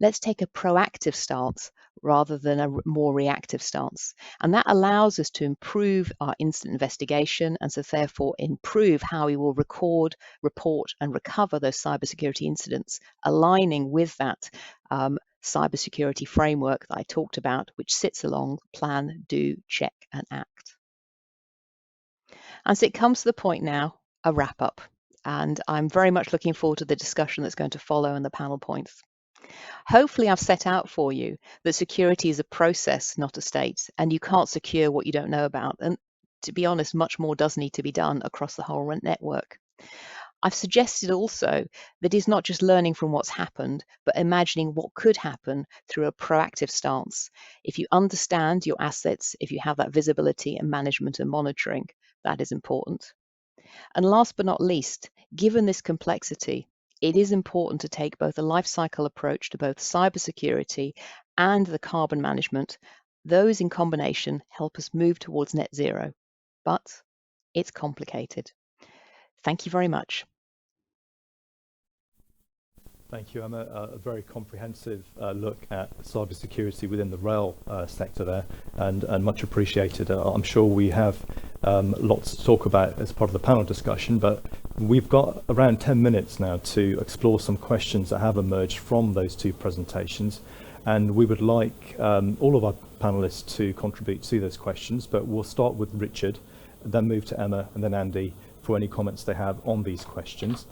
Let's take a proactive stance rather than a more reactive stance. And that allows us to improve our incident investigation, and so therefore improve how we will record, report, and recover those cybersecurity incidents, aligning with that cybersecurity framework that I talked about, which sits along plan, do, check, and act. And so it comes to the point now, a wrap up. And I'm very much looking forward to the discussion that's going to follow and the panel points. Hopefully I've set out for you that security is a process, not a state, and you can't secure what you don't know about. And to be honest, much more does need to be done across the whole network. I've suggested also that it's not just learning from what's happened, but imagining what could happen through a proactive stance. If you understand your assets, if you have that visibility and management and monitoring, that is important. And last but not least, given this complexity, it is important to take both a life cycle approach to both cybersecurity and the carbon management. Those in combination help us move towards net zero, but it's complicated. Thank you very much. Thank you, Emma. A very comprehensive look at cybersecurity within the rail sector there, and much appreciated. I'm sure we have lots to talk about as part of the panel discussion, but we've got around 10 minutes now to explore some questions that have emerged from those two presentations, and we would like all of our panelists to contribute to those questions, but we'll start with Richard, then move to Emma, and then Andy for any comments they have on these questions.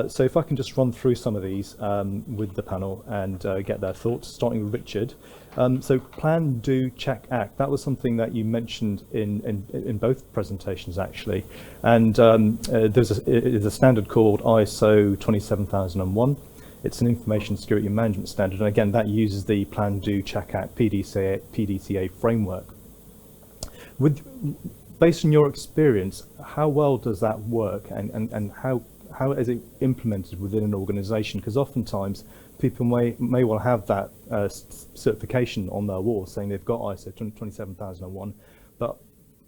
So if I can just run through some of these with the panel and get their thoughts, starting with Richard. So Plan, Do, Check, Act, that was something that you mentioned in both presentations actually. And there's a standard called ISO 27001. It's an information security management standard. And again, that uses the Plan, Do, Check, Act PDCA framework. Based on your experience, how well does that work, and how is it implemented within an organization? Because oftentimes people may well have that certification on their wall saying they've got ISO 27001, but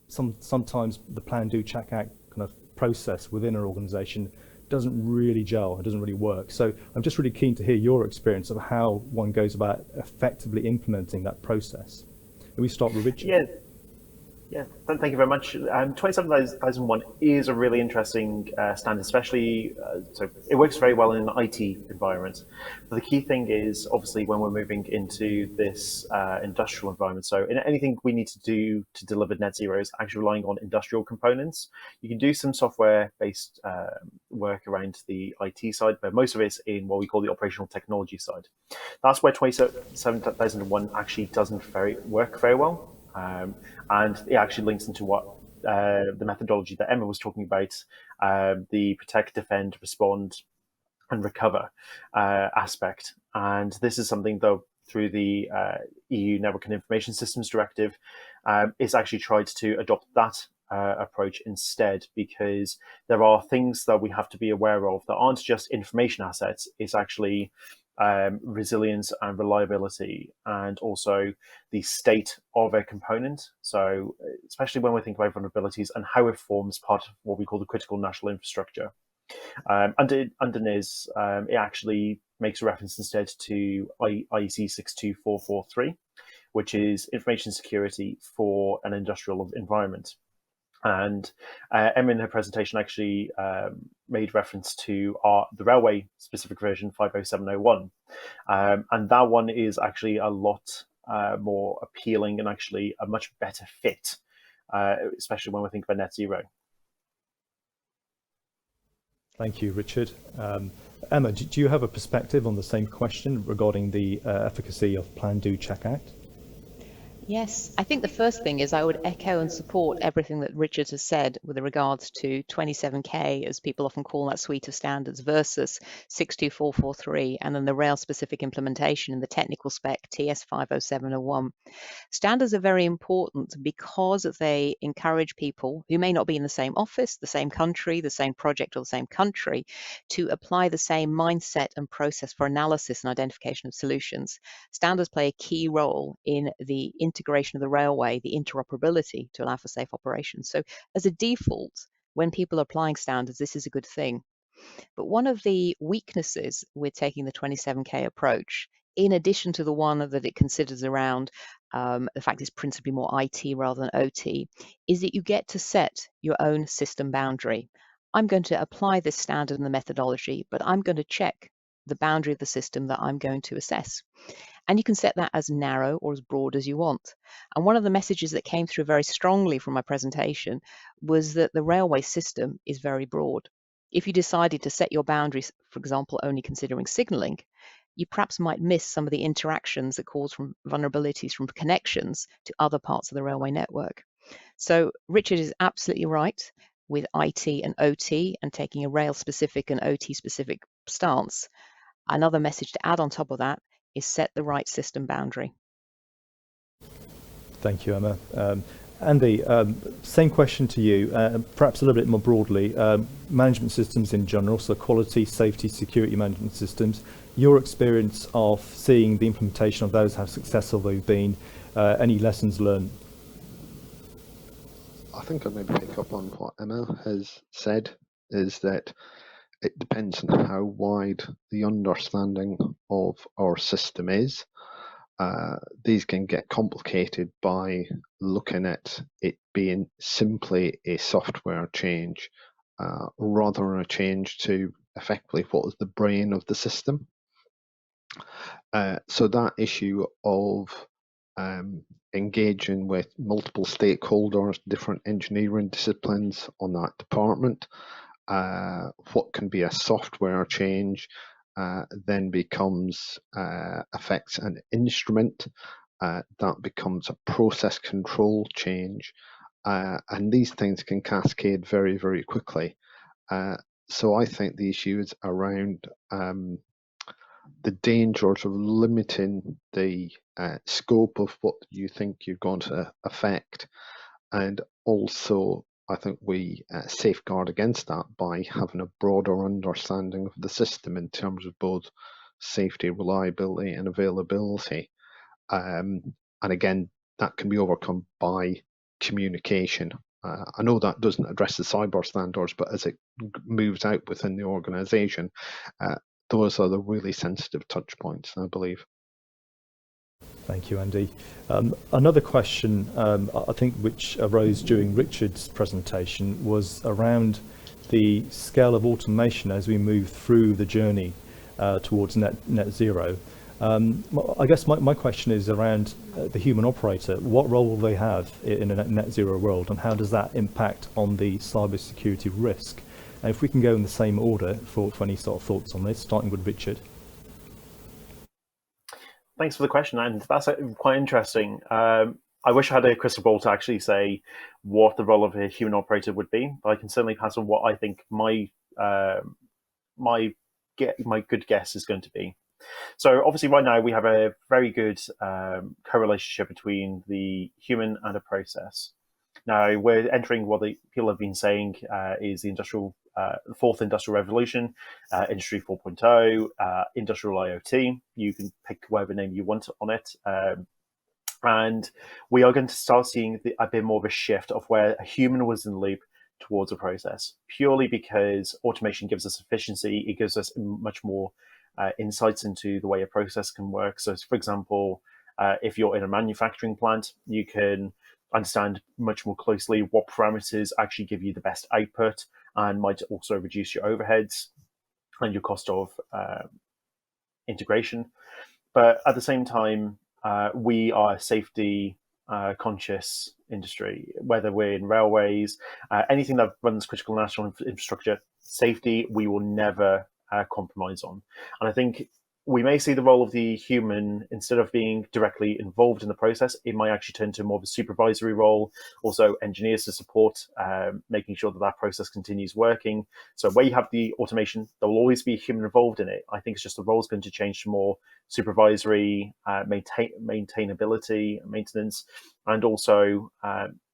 sometimes the Plan, Do, Check, Act kind of process within an organization doesn't really gel, it doesn't really work. So I'm just really keen to hear your experience of how one goes about effectively implementing that process. Can we start with Richard? Yeah, thank you very much. 27001 is a really interesting standard, especially, so it works very well in an IT environment. But the key thing is, obviously, when we're moving into this industrial environment, so in anything we need to do to deliver net zero is actually relying on industrial components. You can do some software-based work around the IT side, but most of it's in what we call the operational technology side. That's where 27001 actually doesn't work very well. And it actually links into what the methodology that Emma was talking about, the protect, defend, respond, and recover aspect. And this is something, though, through the EU Network and Information Systems Directive, is actually tried to adopt that approach instead, because there are things that we have to be aware of that aren't just information assets, it's actually resilience and reliability, and also the state of a component. So especially when we think about vulnerabilities and how it forms part of what we call the critical national infrastructure. Under NIS, it actually makes a reference instead to IEC 62443, which is information security for an industrial environment. And Emma in her presentation actually made reference to the railway specific version 50701. And that one is actually a lot more appealing and actually a much better fit, especially when we think about net zero. Thank you, Richard. Emma, do you have a perspective on the same question regarding the efficacy of Plan, Do, Check, Act? Yes, I think the first thing is I would echo and support everything that Richard has said with regards to 27K, as people often call that suite of standards, versus 62443, and then the rail-specific implementation in the technical spec TS 50701. Standards are very important because they encourage people who may not be in the same office, the same country, the same project, or the same country to apply the same mindset and process for analysis and identification of solutions. Standards play a key role in the integration of the railway, the interoperability to allow for safe operations. So as a default, when people are applying standards, this is a good thing. But one of the weaknesses with taking the 27K approach, in addition to the one that it considers around the fact it's principally more IT rather than OT, is that you get to set your own system boundary. I'm going to apply this standard and the methodology, but I'm going to check the boundary of the system that I'm going to assess. And you can set that as narrow or as broad as you want. And one of the messages that came through very strongly from my presentation was that the railway system is very broad. If you decided to set your boundaries, for example, only considering signaling, you perhaps might miss some of the interactions that cause from vulnerabilities from connections to other parts of the railway network. So Richard is absolutely right with IT and OT and taking a rail-specific and OT-specific stance. Another message to add on top of that is set the right system boundary. Thank you, Emma. Andy, same question to you, perhaps a little bit more broadly. Management systems in general, so quality, safety, security management systems. Your experience of seeing the implementation of those, how successful they've been, any lessons learned? I think I'll maybe pick up on what Emma has said, is that it depends on how wide the understanding of our system is. These can get complicated by looking at it being simply a software change rather than a change to effectively what is the brain of the system. So that issue of engaging with multiple stakeholders, different engineering disciplines on that department, what can be a software change then becomes affects an instrument that becomes a process control change, and these things can cascade very, very quickly. So I think the issue is around the dangers of limiting the scope of what you think you're going to affect, and also I think we safeguard against that by having a broader understanding of the system in terms of both safety, reliability, and availability. And again, that can be overcome by communication. I know that doesn't address the cyber standards, but as it moves out within the organisation, those are the really sensitive touch points, I believe. Thank you, Andy. Another question, I think, which arose during Richard's presentation was around the scale of automation as we move through the journey towards net zero. I guess my question is around the human operator. What role will they have in a net zero world, and how does that impact on the cybersecurity risk? And if we can go in the same order for any sort of thoughts on this, starting with Richard. Thanks for the question, and that's quite interesting. I wish I had a crystal ball to actually say what the role of a human operator would be, but I can certainly pass on what I think my good guess is going to be. So obviously right now we have a very good correlationship between the human and a process. Now we're entering what the people have been saying is the fourth industrial revolution, Industry 4.0, industrial IoT. You can pick whatever name you want on it. And we are going to start seeing a bit more of a shift of where a human was in the loop towards a process, purely because automation gives us efficiency. It gives us much more insights into the way a process can work. So for example, if you're in a manufacturing plant, you can understand much more closely what parameters actually give you the best output and might also reduce your overheads and your cost of integration. But at the same time, we are a safety conscious industry, whether we're in railways, anything that runs critical national infrastructure, safety, we will never compromise on. And I think we may see the role of the human, instead of being directly involved in the process, it might actually turn to more of a supervisory role, also engineers to support, making sure that that process continues working. So where you have the automation, there will always be a human involved in it. I think it's just the role is going to change to more supervisory, maintainability, maintenance, and also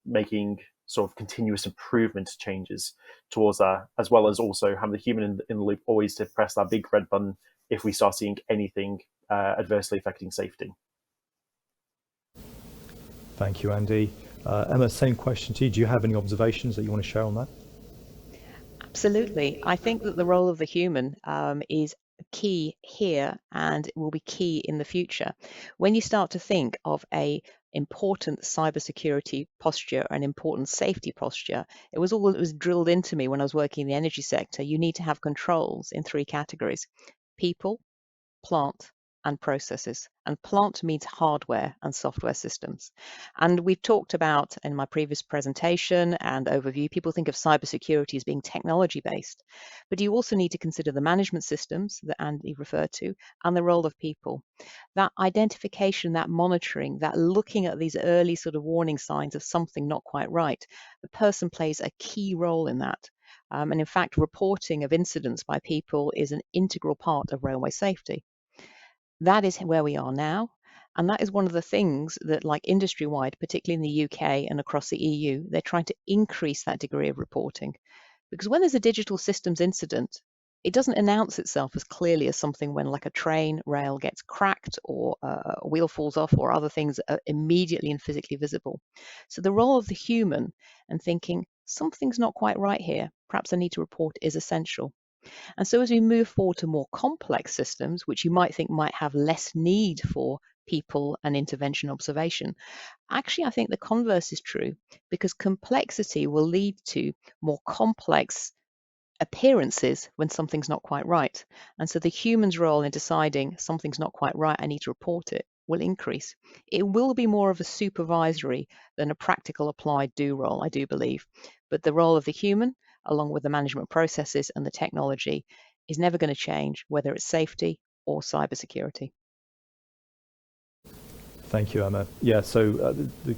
making sort of continuous improvement changes towards that, as well as also having the human in the loop always to press that big red button if we start seeing anything adversely affecting safety. Thank you, Andy. Emma, same question to you. Do you have any observations that you want to share on that? Absolutely. I think that the role of the human is key here and will be key in the future. When you start to think of an important cybersecurity posture, an important safety posture, it was all that was drilled into me when I was working in the energy sector. You need to have controls in 3 categories: people, plant, and processes. And plant means hardware and software systems. And we've talked about, in my previous presentation and overview, people think of cybersecurity as being technology based, but you also need to consider the management systems that Andy referred to and the role of people. That identification, that monitoring, that looking at these early sort of warning signs of something not quite right, the person plays a key role in that. And in fact, reporting of incidents by people is an integral part of railway safety. That is where we are now. And that is one of the things that, like industry-wide, particularly in the UK and across the EU, they're trying to increase that degree of reporting. Because when there's a digital systems incident, it doesn't announce itself as clearly as something when like a train rail gets cracked or a wheel falls off or other things are immediately and physically visible. So the role of the human and thinking, something's not quite right here, perhaps I need to report, is essential. And so as we move forward to more complex systems, which you might think might have less need for people and intervention observation, actually, I think the converse is true, because complexity will lead to more complex appearances when something's not quite right. And so the human's role in deciding something's not quite right, I need to report it, will increase. It will be more of a supervisory than a practical applied do role, I do believe. But the role of the human, along with the management processes and the technology, is never going to change, whether it's safety or cybersecurity. Thank you, Emma. Yeah, so the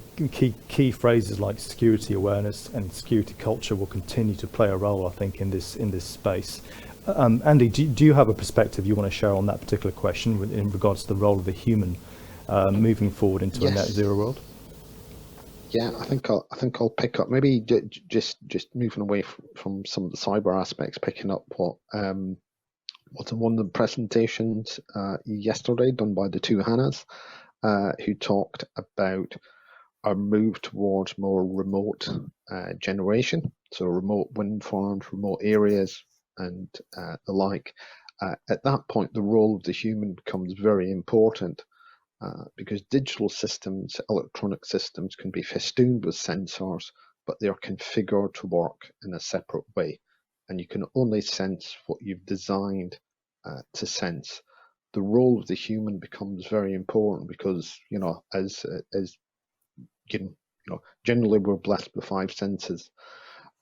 key phrases like security awareness and security culture will continue to play a role, I think, in this space. Andy, do you have a perspective you want to share on that particular question in regards to the role of the human moving forward into a net zero world? Yeah, I think I'll pick up maybe just moving away from some of the cyber aspects, picking up what was in one of the presentations yesterday done by the two Hannahs, who talked about our move towards more remote generation, so remote wind farms, remote areas, and the like. At that point, the role of the human becomes very important. Because digital systems, electronic systems can be festooned with sensors, but they are configured to work in a separate way. And you can only sense what you've designed to sense. The role of the human becomes very important because, as generally we're blessed with five senses.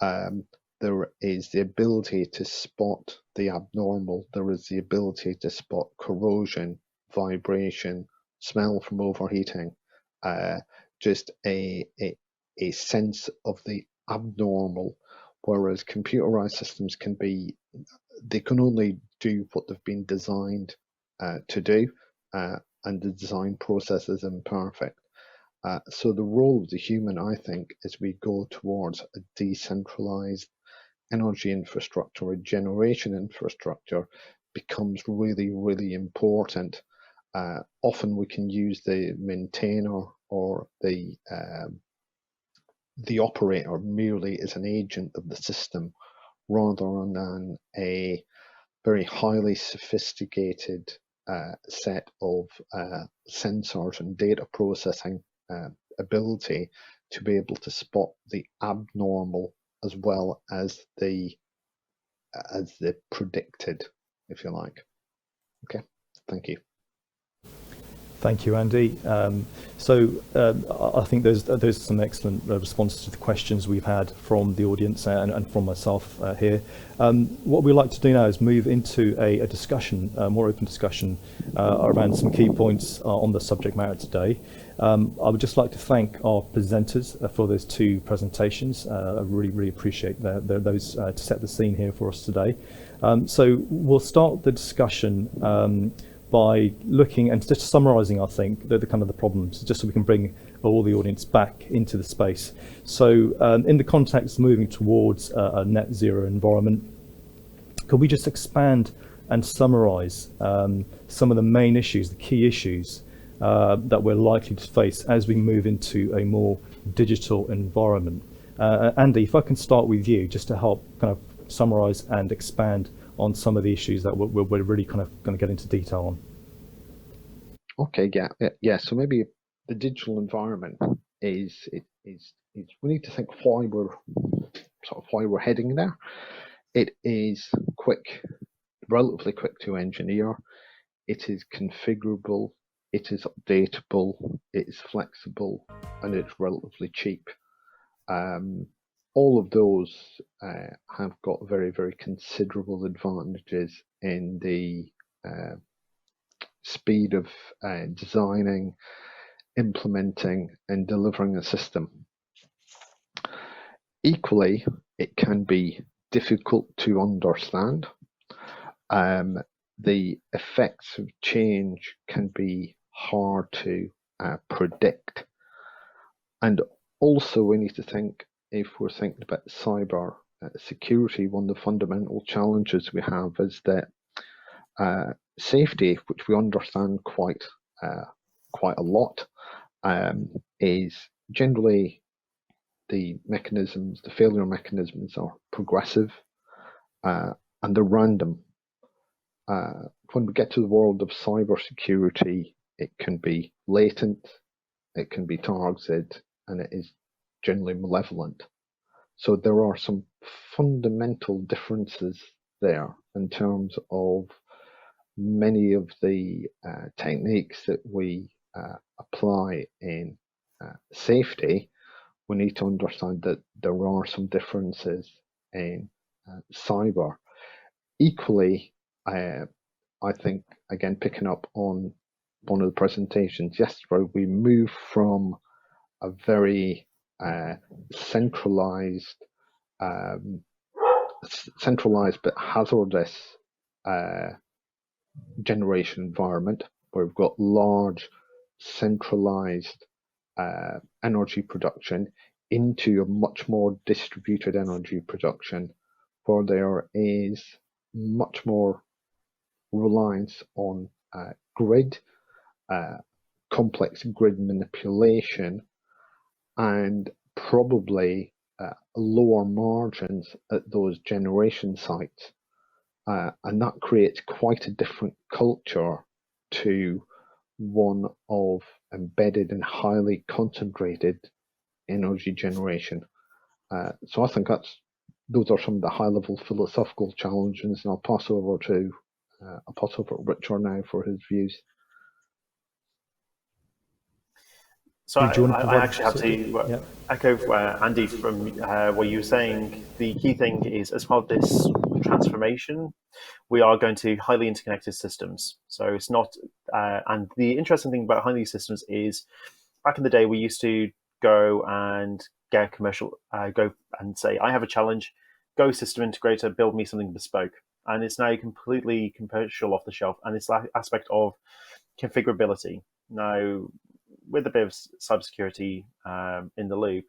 There is the ability to spot the abnormal. There is the ability to spot corrosion, vibration, smell from overheating, just a sense of the abnormal, whereas computerized systems they can only do what they've been designed to do, and the design process is imperfect. So the role of the human, I think, as we go towards a decentralized energy infrastructure, a generation infrastructure, becomes really, really important. Often we can use the maintainer or the operator merely as an agent of the system, rather than a very highly sophisticated set of sensors and data processing ability to be able to spot the abnormal as well as the predicted, if you like. Okay, thank you. Thank you, Andy. I think there's some excellent responses to the questions we've had from the audience and from myself here. What we'd like to do now is move into a discussion, a more open discussion around some key points on the subject matter today. I would just like to thank our presenters for those two presentations. I really appreciate those to set the scene here for us today. So we'll start the discussion by looking and just summarising, I think, the kind of the problems, just so we can bring all the audience back into the space. So in the context of moving towards a net zero environment, could we just expand and summarise some of the main issues, the key issues that we're likely to face as we move into a more digital environment? Andy, if I can start with you, just to help kind of summarise and expand on some of the issues that we're really kind of going to get into detail on. Okay, yeah. So maybe the digital environment is we need to think why we're heading there. It is relatively quick to engineer. It is configurable. It is updatable. It is flexible, and it's relatively cheap. All of those have got very, very considerable advantages in the speed of designing, implementing, and delivering a system. Equally, it can be difficult to understand. The effects of change can be hard to predict. And also we need to think, if we're thinking about cyber security, one of the fundamental challenges we have is that safety, which we understand quite a lot, is generally the failure mechanisms are progressive, they're random. When we get to the world of cybersecurity, it can be latent, it can be targeted, and it is generally malevolent. So there are some fundamental differences there in terms of many of the techniques that we apply in safety. We need to understand that there are some differences in cyber. Equally, I think, again, picking up on one of the presentations yesterday, we move from a very centralized but hazardous generation environment where we've got large centralized energy production into a much more distributed energy production where there is much more reliance on grid, complex grid manipulation, and probably lower margins at those generation sites. And that creates quite a different culture to one of embedded and highly concentrated energy generation. So I think those are some of the high-level philosophical challenges, and I'll pass over to Richard now for his views. So Do you want to I provide actually have to yeah. echo Andy from what you were saying. The key thing is, as part of this transformation, we are going to highly interconnected systems. So it's not, and the interesting thing about highly systems is, back in the day, we used to go and get commercial, go and say, I have a challenge, go system integrator, build me something bespoke. And it's now completely commercial off the shelf. And it's that aspect of configurability. Now, with a bit of cybersecurity in the loop,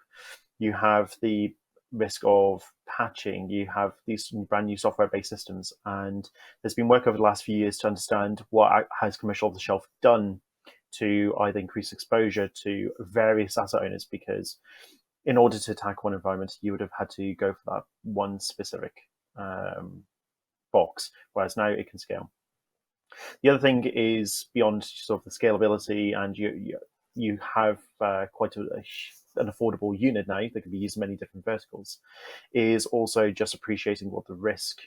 you have the risk of patching, you have these brand new software-based systems, and there's been work over the last few years to understand what has commercial off-the-shelf done to either increase exposure to various asset owners, because in order to attack one environment, you would have had to go for that one specific box, whereas now it can scale. The other thing is, beyond sort of the scalability, and you have quite an affordable unit now that can be used in many different verticals, is also just appreciating what the risk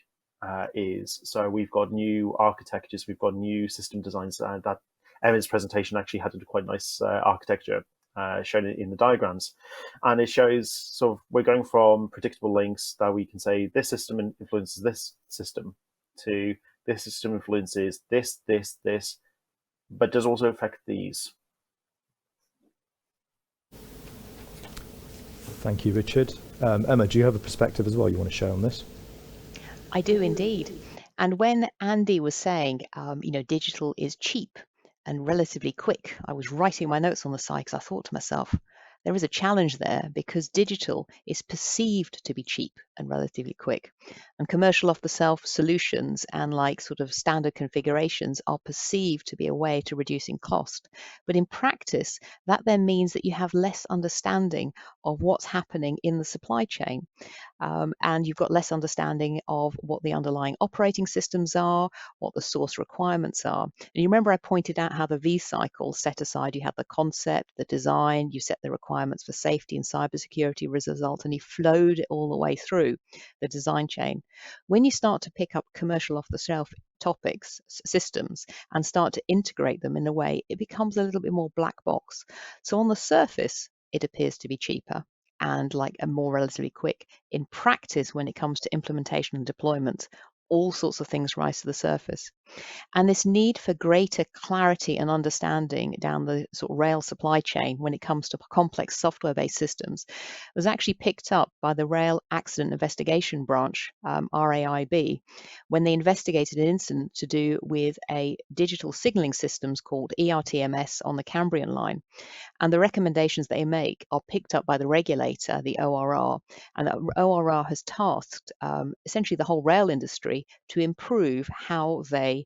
is. So we've got new architectures, we've got new system designs. That Emma's presentation actually had a quite nice architecture shown in the diagrams. And it shows sort of we're going from predictable links that we can say this system influences this system to this system influences this, but does also affect these. Thank you, Richard. Emma, do you have a perspective as well you want to share on this? I do indeed. And when Andy was saying, digital is cheap and relatively quick, I was writing my notes on the side because I thought to myself, there is a challenge there because digital is perceived to be cheap and relatively quick. And commercial off-the-shelf solutions and like sort of standard configurations are perceived to be a way to reducing cost. But in practice, that then means that you have less understanding of what's happening in the supply chain. And you've got less understanding of what the underlying operating systems are, what the source requirements are. And you remember I pointed out how the V cycle set aside, you had the concept, the design, you set the requirements for safety and cybersecurity as a result, and he flowed it all the way through the design chain. When you start to pick up commercial off-the-shelf topics, systems, and start to integrate them in a way, it becomes a little bit more black box. So on the surface, it appears to be cheaper and like a more relatively quick. In practice, when it comes to implementation and deployment, all sorts of things rise to the surface. And this need for greater clarity and understanding down the sort of rail supply chain when it comes to complex software-based systems was actually picked up by the Rail Accident Investigation Branch, RAIB, when they investigated an incident to do with a digital signaling systems called ERTMS on the Cambrian line. And the recommendations they make are picked up by the regulator, the ORR, and the ORR has tasked essentially the whole rail industry to improve how they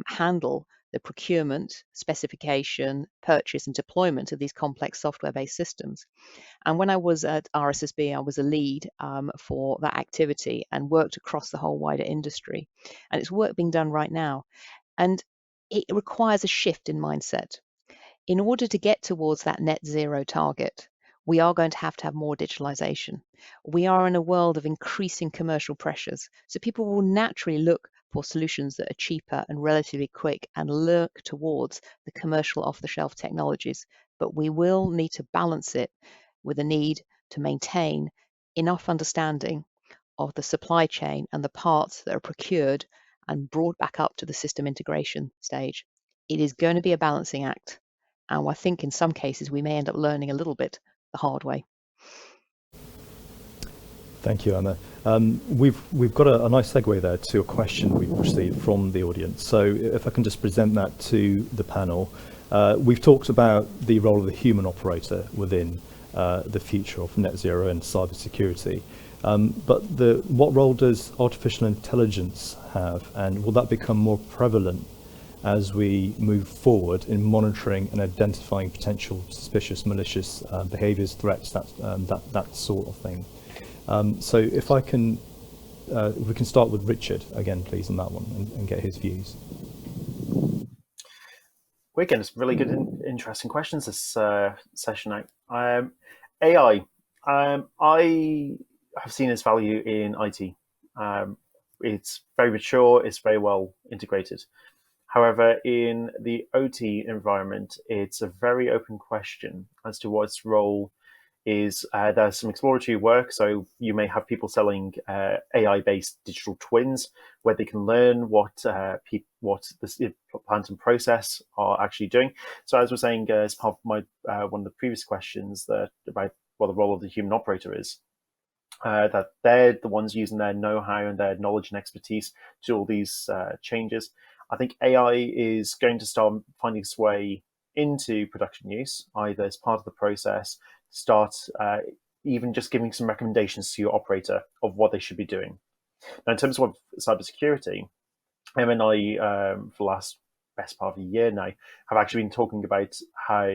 handle the procurement, specification, purchase, and deployment of these complex software-based systems. And when I was at RSSB, I was a lead for that activity and worked across the whole wider industry. And it's work being done right now. And it requires a shift in mindset. In order to get towards that net zero target, we are going to have more digitalization. We are in a world of increasing commercial pressures, so people will naturally look for solutions that are cheaper and relatively quick and look towards the commercial off-the-shelf technologies. But we will need to balance it with a need to maintain enough understanding of the supply chain and the parts that are procured and brought back up to the system integration stage. It is going to be a balancing act. And I think in some cases we may end up learning a little bit the hard way. Thank you, Emma. We've got a nice segue there to a question we've received from the audience. So if I can just present that to the panel. We've talked about the role of the human operator within the future of net zero and cybersecurity. But what role does artificial intelligence have, and will that become more prevalent as we move forward in monitoring and identifying potential suspicious, malicious behaviours, threats, that sort of thing? So if we can start with Richard again, please, on that one, and get his views. We're getting some really good, interesting questions this session now. AI, I have seen its value in IT. It's very mature, it's very well integrated. However, in the OT environment, it's a very open question as to what its role is. There's some exploratory work, so you may have people selling AI-based digital twins where they can learn what the plant and process are actually doing. So as we're saying, as part of my one of the previous questions about what the role of the human operator is, that they're the ones using their know-how and their knowledge and expertise to do all these changes. I think AI is going to start finding its way into production use, either as part of the process, start even just giving some recommendations to your operator of what they should be doing. Now, in terms of cybersecurity, Em and I, for the last best part of a year now, have actually been talking about how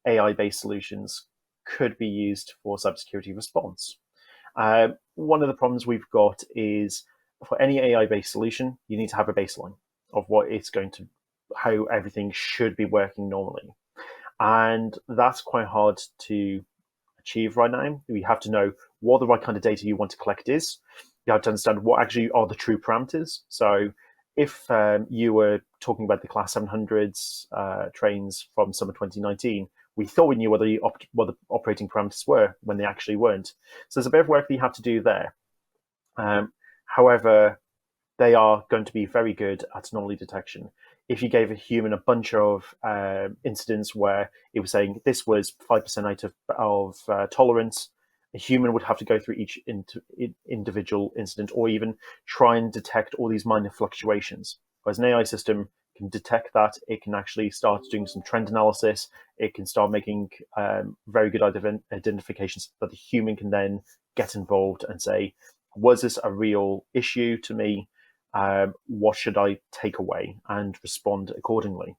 AI-based solutions could be used for cybersecurity response. One of the problems we've got is for any AI-based solution, you need to have a baseline of what it's going to, how everything should be working normally. And that's quite hard to achieve right now. We have to know what the right kind of data you want to collect is. You have to understand what actually are the true parameters. So if you were talking about the Class 700s trains from summer 2019, we thought we knew what the operating parameters were when they actually weren't. So there's a bit of work that you have to do there. However, they are going to be very good at anomaly detection. If you gave a human a bunch of incidents where it was saying this was 5% out of tolerance, a human would have to go through each individual incident or even try and detect all these minor fluctuations. Whereas an AI system can detect that, it can actually start doing some trend analysis, it can start making very good identifications that the human can then get involved and say, was this a real issue to me? What should I take away and respond accordingly?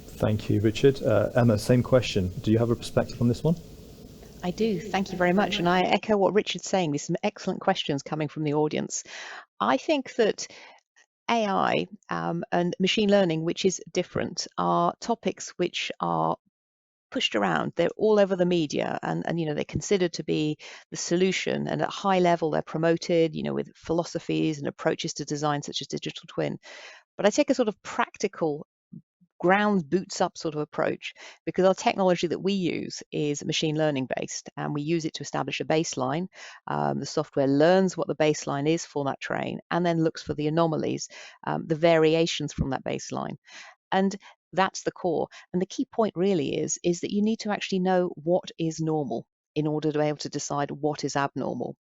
Thank you, Richard. Emma, same question. Do you have a perspective on this one? I do. Thank you very much. And I echo what Richard's saying. There's some excellent questions coming from the audience. I think that AI and machine learning, which is different, are topics which are pushed around. They're all over the media, and they're considered to be the solution, and at high level they're promoted, with philosophies and approaches to design such as digital twin. But I take a sort of practical ground boots up sort of approach, because our technology that we use is machine learning based, and we use it to establish a baseline. The software learns what the baseline is for that train and then looks for the anomalies, the variations from that baseline. And that's the core. And the key point really is that you need to actually know what is normal in order to be able to decide what is abnormal.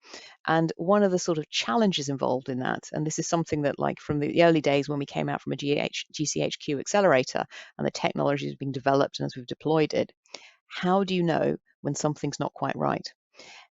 And one of the sort of challenges involved in that, and this is something that, like, from the early days when we came out from a GCHQ accelerator and the technology is being developed and as we've deployed it, how do you know when something's not quite right?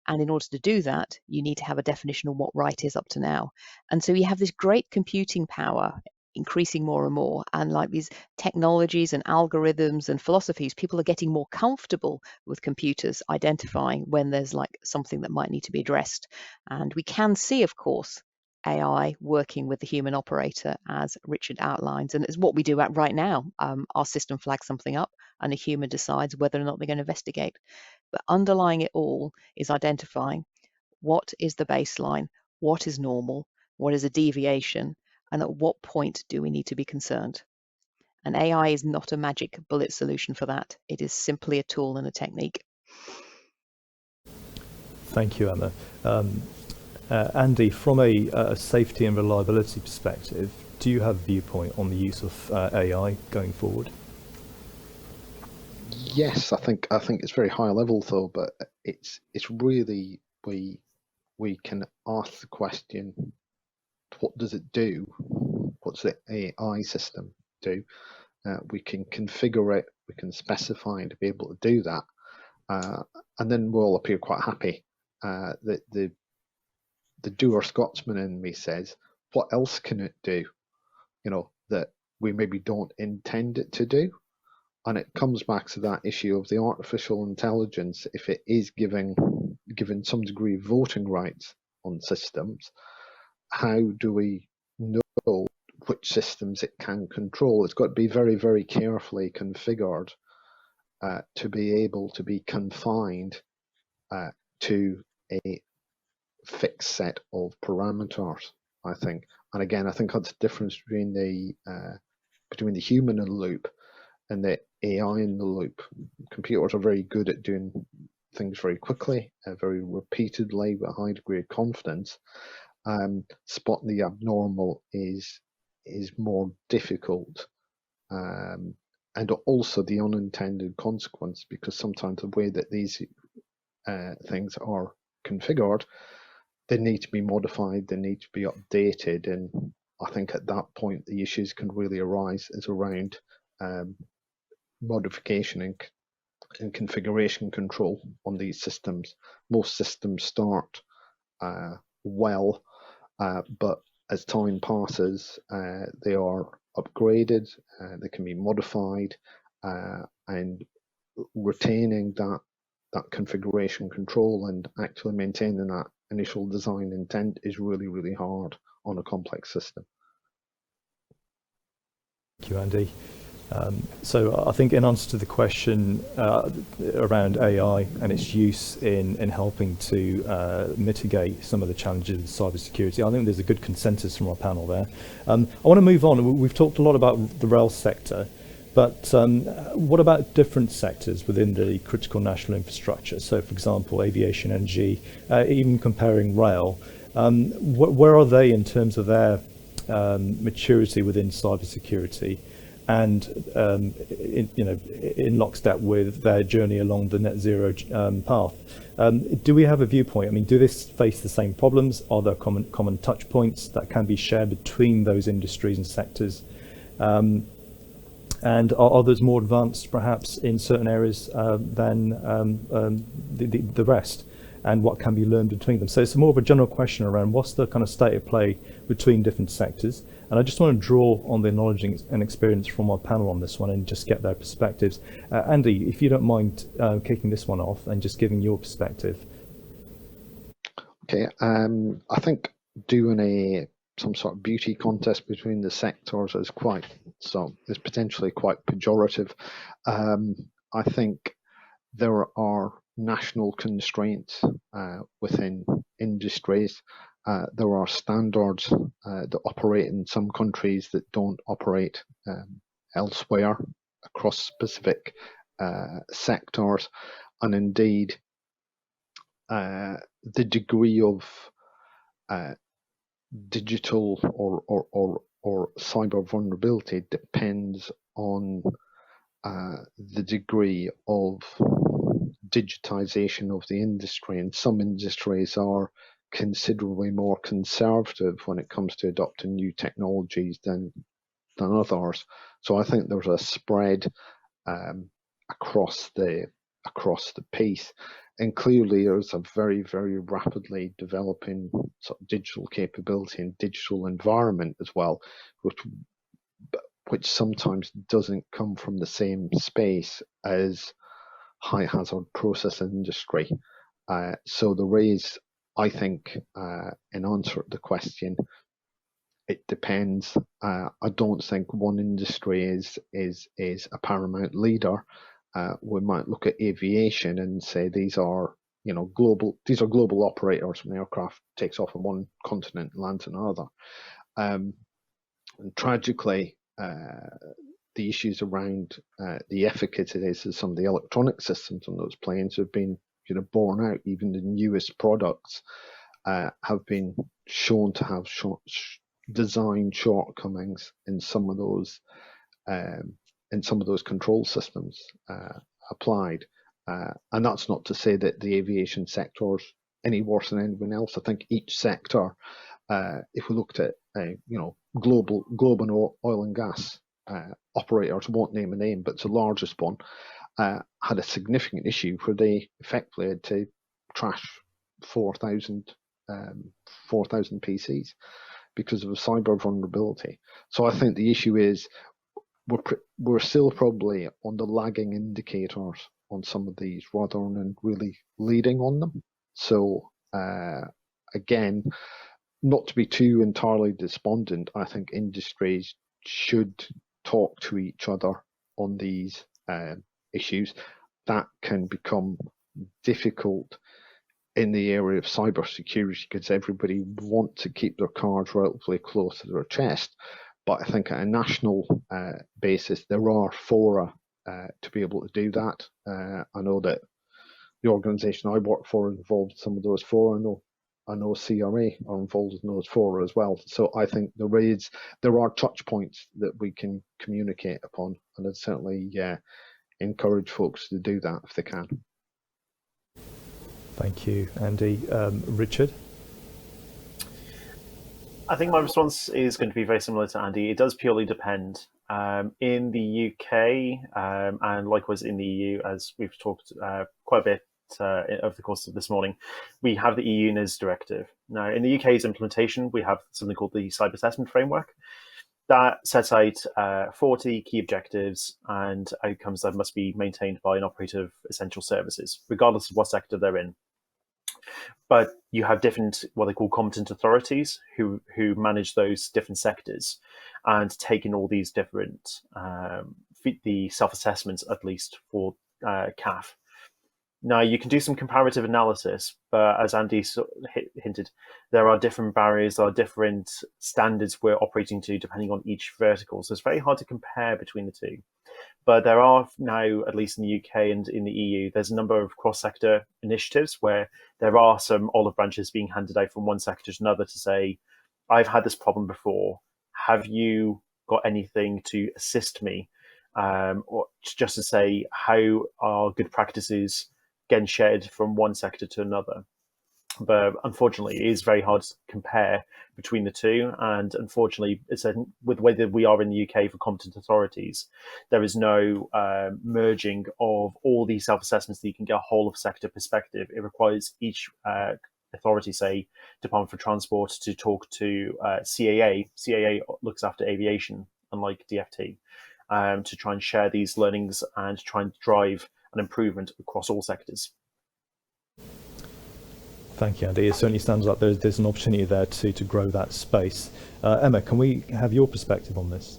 And in order to do that, you need to have a definition of what right is up to now. And so you have this great computing power increasing more and more, and like these technologies and algorithms and philosophies, people are getting more comfortable with computers identifying when there's like something that might need to be addressed. And we can see, of course, AI working with the human operator, as Richard outlines, and it's what we do right now. Our system flags something up and a human decides whether or not they're going to investigate. But underlying it all is identifying what is the baseline, what is normal, what is a deviation, and at what point do we need to be concerned. And AI is not a magic bullet solution for that. It is simply a tool and a technique. Thank you, Emma. Andy, from a safety and reliability perspective, do you have a viewpoint on the use of AI going forward? Yes, I think it's very high level though, but it's really we can ask the question, what does it do? What's the AI system do? We can configure it, we can specify to be able to do that, and then we'll appear quite happy. That the doer Scotsman in me says, what else can it do? You know, that we maybe don't intend it to do. And it comes back to that issue of the artificial intelligence. If it is given some degree of voting rights on systems, how do we know which systems it can control? It's got to be very, very carefully configured to be able to be confined to a fixed set of parameters, I think. And again, I think that's the difference between the human in the loop and the AI in the loop. Computers are very good at doing things very quickly, very repeatedly, with a high degree of confidence. Spotting the abnormal is more difficult, and also the unintended consequence, because sometimes the way that these things are configured, they need to be modified, they need to be updated, and I think at that point the issues can really arise is around modification and configuration control on these systems. Most systems start well, but as time passes, they are upgraded, they can be modified, and retaining that configuration control and actually maintaining that initial design intent is really, really hard on a complex system. Thank you, Andy. So I think in answer to the question around AI and its use in helping to mitigate some of the challenges of cybersecurity, I think there's a good consensus from our panel there. I want to move on. We've talked a lot about the rail sector, but what about different sectors within the critical national infrastructure? So, for example, aviation, energy, even comparing rail, where are they in terms of their maturity within cybersecurity? And in lockstep with their journey along the net zero path. Do we have a viewpoint? I mean, do this face the same problems? Are there common touch points that can be shared between those industries and sectors? And are others more advanced, perhaps, in certain areas than the rest? And what can be learned between them? So it's more of a general question around what's the kind of state of play between different sectors. And I just want to draw on the knowledge and experience from our panel on this one and just get their perspectives. Andy, if you don't mind kicking this one off and just giving your perspective. Okay, I think doing some sort of beauty contest between the sectors is potentially quite pejorative. I think there are national constraints within industries. There are standards that operate in some countries that don't operate elsewhere across specific sectors, and indeed the degree of digital or cyber vulnerability depends on the degree of digitization of the industry, and some industries are considerably more conservative when it comes to adopting new technologies than others. So I think there's a spread across the across the piece. And clearly, there's a very, very rapidly developing sort of digital capability and digital environment as well, which sometimes doesn't come from the same space as high hazard process industry. So there is, I think, in answer to the question, it depends. I don't think one industry is a paramount leader. We might look at aviation and say these are global operators when the aircraft takes off on one continent and lands on another. And tragically, the issues around the efficacy of some of the electronic systems on those planes have been borne out. Even the newest products have been shown to have design shortcomings in some of those control systems applied. And that's not to say that the aviation sector is any worse than anyone else. I think each sector, if we looked at global oil and gas operators, won't name a name, but it's the largest one, had a significant issue where they effectively had to trash 4,000 PCs because of a cyber vulnerability. So I think the issue is we're still probably on the lagging indicators on some of these rather than really leading on them. So again, not to be too entirely despondent, I think industries should talk to each other on these issues. That can become difficult in the area of cybersecurity because everybody wants to keep their cards relatively close to their chest. But I think at a national basis, there are fora to be able to do that. I know that the organisation I work for is involved in some of those fora. I know CRA are involved in those fora as well. So I think there are touch points that we can communicate upon, and I'd certainly encourage folks to do that if they can. Thank you, Andy. Richard? I think my response is going to be very similar to Andy. It does purely depend. In the UK and likewise in the EU, as we've talked quite a bit over the course of this morning, we have the EU NIS directive. Now, in the UK's implementation, we have something called the Cyber Assessment Framework that sets out 40 key objectives and outcomes that must be maintained by an operator of essential services, regardless of what sector they're in. But you have different, what they call competent authorities, who manage those different sectors and take in all these different, the self-assessments, at least for CAF. Now, you can do some comparative analysis, but as Andy hinted, there are different barriers, there are different standards we're operating to depending on each vertical. So it's very hard to compare between the two. But there are now, at least in the UK and in the EU, there's a number of cross-sector initiatives where there are some olive branches being handed out from one sector to another to say, I've had this problem before. Have you got anything to assist me? Or just to say, how are good practices getting shared from one sector to another? But unfortunately, it is very hard to compare between the two. And unfortunately, with the way that we are in the UK for competent authorities, there is no merging of all these self-assessments that you can get a whole of sector perspective. It requires each authority, say Department for Transport, to talk to CAA. CAA looks after aviation, unlike DFT, to try and share these learnings and try and drive an improvement across all sectors. Thank you, Andy. It certainly sounds like there's an opportunity there to grow that space. Emma, can we have your perspective on this?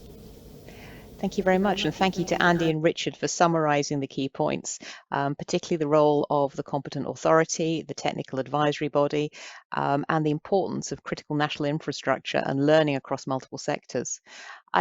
Thank you very much, and thank you to Andy and Richard for summarising the key points, particularly the role of the competent authority, the technical advisory body, and the importance of critical national infrastructure and learning across multiple sectors.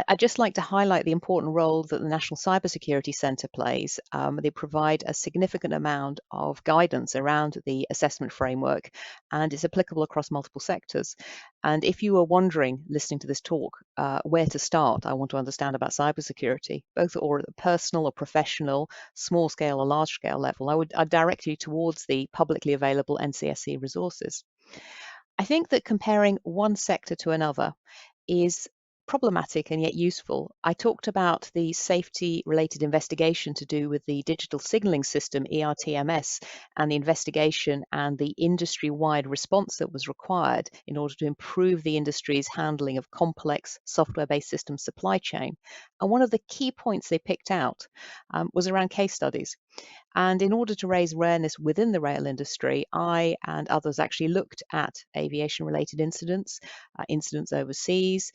I'd just like to highlight the important role that the National Cybersecurity Centre plays. They provide a significant amount of guidance around the assessment framework, and it's applicable across multiple sectors. And if you are wondering, listening to this talk, where to start, I want to understand about cybersecurity, both or at the personal or professional, small scale or large scale level, I'd direct you towards the publicly available NCSC resources. I think that comparing one sector to another is problematic and yet useful. I talked about the safety-related investigation to do with the digital signaling system, ERTMS, and the investigation and the industry-wide response that was required in order to improve the industry's handling of complex software-based system supply chain. And one of the key points they picked out was around case studies. And in order to raise awareness within the rail industry, I and others actually looked at aviation-related incidents, incidents overseas,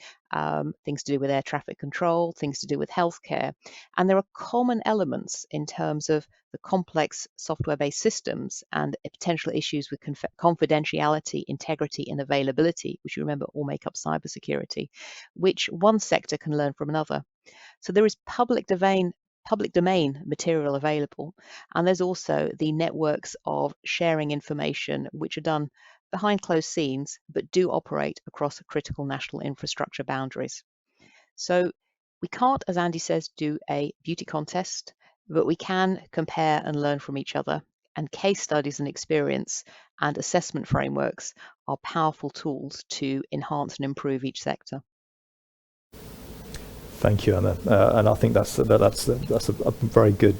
things to do with air traffic control, things to do with healthcare. And there are common elements in terms of the complex software-based systems and potential issues with confidentiality, integrity, and availability, which you remember all make up cybersecurity, which one sector can learn from another. So there is public domain material available, and there's also the networks of sharing information which are done behind closed scenes but do operate across critical national infrastructure boundaries. So we can't, as Andy says, do a beauty contest, but we can compare and learn from each other, and case studies and experience and assessment frameworks are powerful tools to enhance and improve each sector. Thank you, Emma. And I think that's a very good,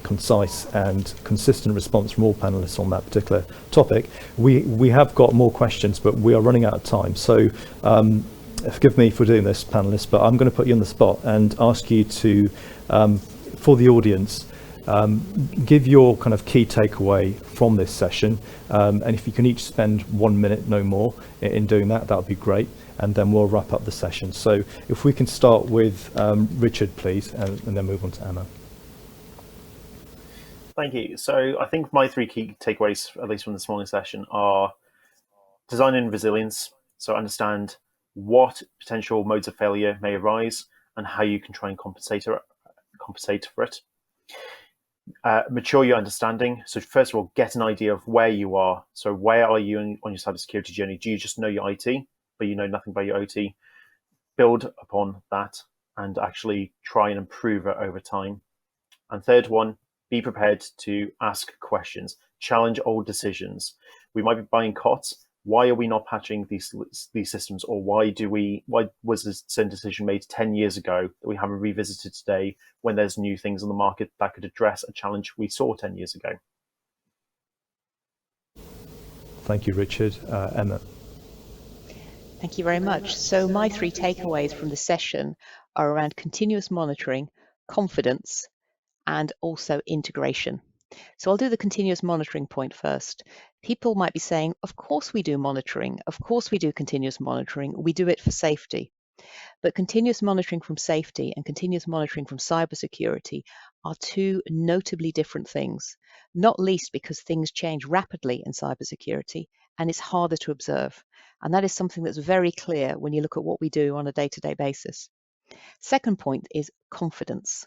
concise and consistent response from all panelists on that particular topic. We have got more questions, but we are running out of time. So forgive me for doing this, panelists, but I'm going to put you on the spot and ask you to, for the audience, give your kind of key takeaway from this session. And if you can each spend 1 minute, no more, in doing that, that would be great. And then we'll wrap up the session. So if we can start with Richard, please, and then move on to Emma. Thank you. So I think my 3 key takeaways, at least from this morning's session, are design in resilience. So understand what potential modes of failure may arise and how you can try and compensate for it. Mature your understanding. So first of all, get an idea of where you are. So where are you on your cybersecurity journey? Do you just know your IT, but you know nothing about your OT? Build upon that and actually try and improve it over time. And third one, be prepared to ask questions, challenge old decisions. We might be buying COTS. Why are we not patching these systems? Or why was this certain decision made 10 years ago that we haven't revisited today when there's new things on the market that could address a challenge we saw 10 years ago? Thank you, Richard. Emma. Thank you very much. So my 3 takeaways from the session are around continuous monitoring, confidence, and also integration. So I'll do the continuous monitoring point first. People might be saying, of course we do monitoring, of course we do continuous monitoring, we do it for safety. But continuous monitoring from safety and continuous monitoring from cybersecurity are 2 notably different things, not least because things change rapidly in cybersecurity and it's harder to observe. And that is something that's very clear when you look at what we do on a day-to-day basis. Second point is confidence.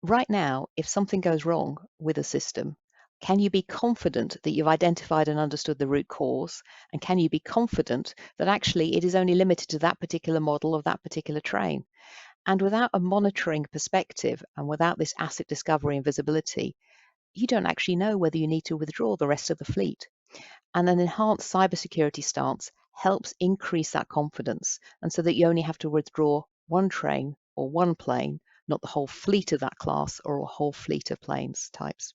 Right now, if something goes wrong with a system, can you be confident that you've identified and understood the root cause? And can you be confident that actually it is only limited to that particular model of that particular train? And without a monitoring perspective and without this asset discovery and visibility, you don't actually know whether you need to withdraw the rest of the fleet. And an enhanced cybersecurity stance helps increase that confidence, and so that you only have to withdraw one train or one plane, not the whole fleet of that class or a whole fleet of planes types.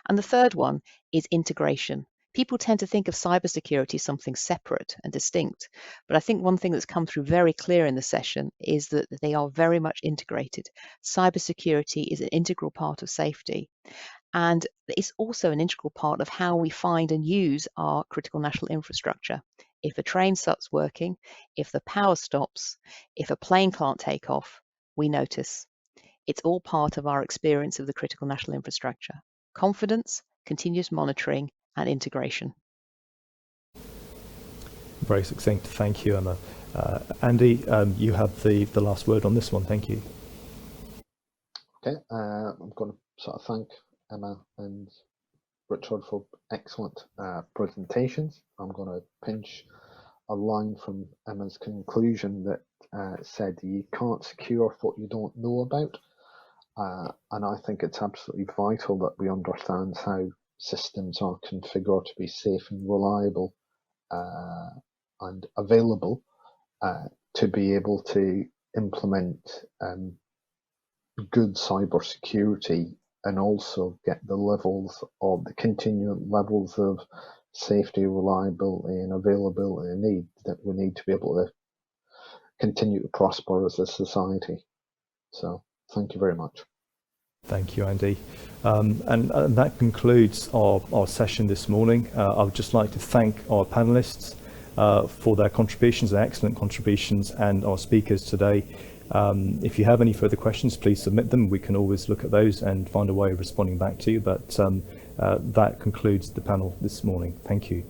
And the third one is integration. People tend to think of cybersecurity as something separate and distinct, but I think one thing that's come through very clear in the session is that they are very much integrated. Cybersecurity is an integral part of safety, and it's also an integral part of how we find and use our critical national infrastructure. If a train stops working, if the power stops, if a plane can't take off, we notice. It's all part of our experience of the critical national infrastructure. Confidence, continuous monitoring, and integration. Very succinct. Thank you, Emma. Andy, you have the last word on this one. Thank you. Okay, I'm going to sort of thank Emma and Richard for excellent presentations. I'm going to pinch a line from Emma's conclusion that said you can't secure what you don't know about. And I think it's absolutely vital that we understand how systems are configured to be safe and reliable and available to be able to implement good cybersecurity and also get the continuing levels of safety, reliability, and availability that we need to be able to continue to prosper as a society. So, thank you very much. Thank you, Andy. And that concludes our session this morning. I would just like to thank our panelists for their contributions, their excellent contributions, and our speakers today. If you have any further questions, please submit them. We can always look at those and find a way of responding back to you. But that concludes the panel this morning. Thank you.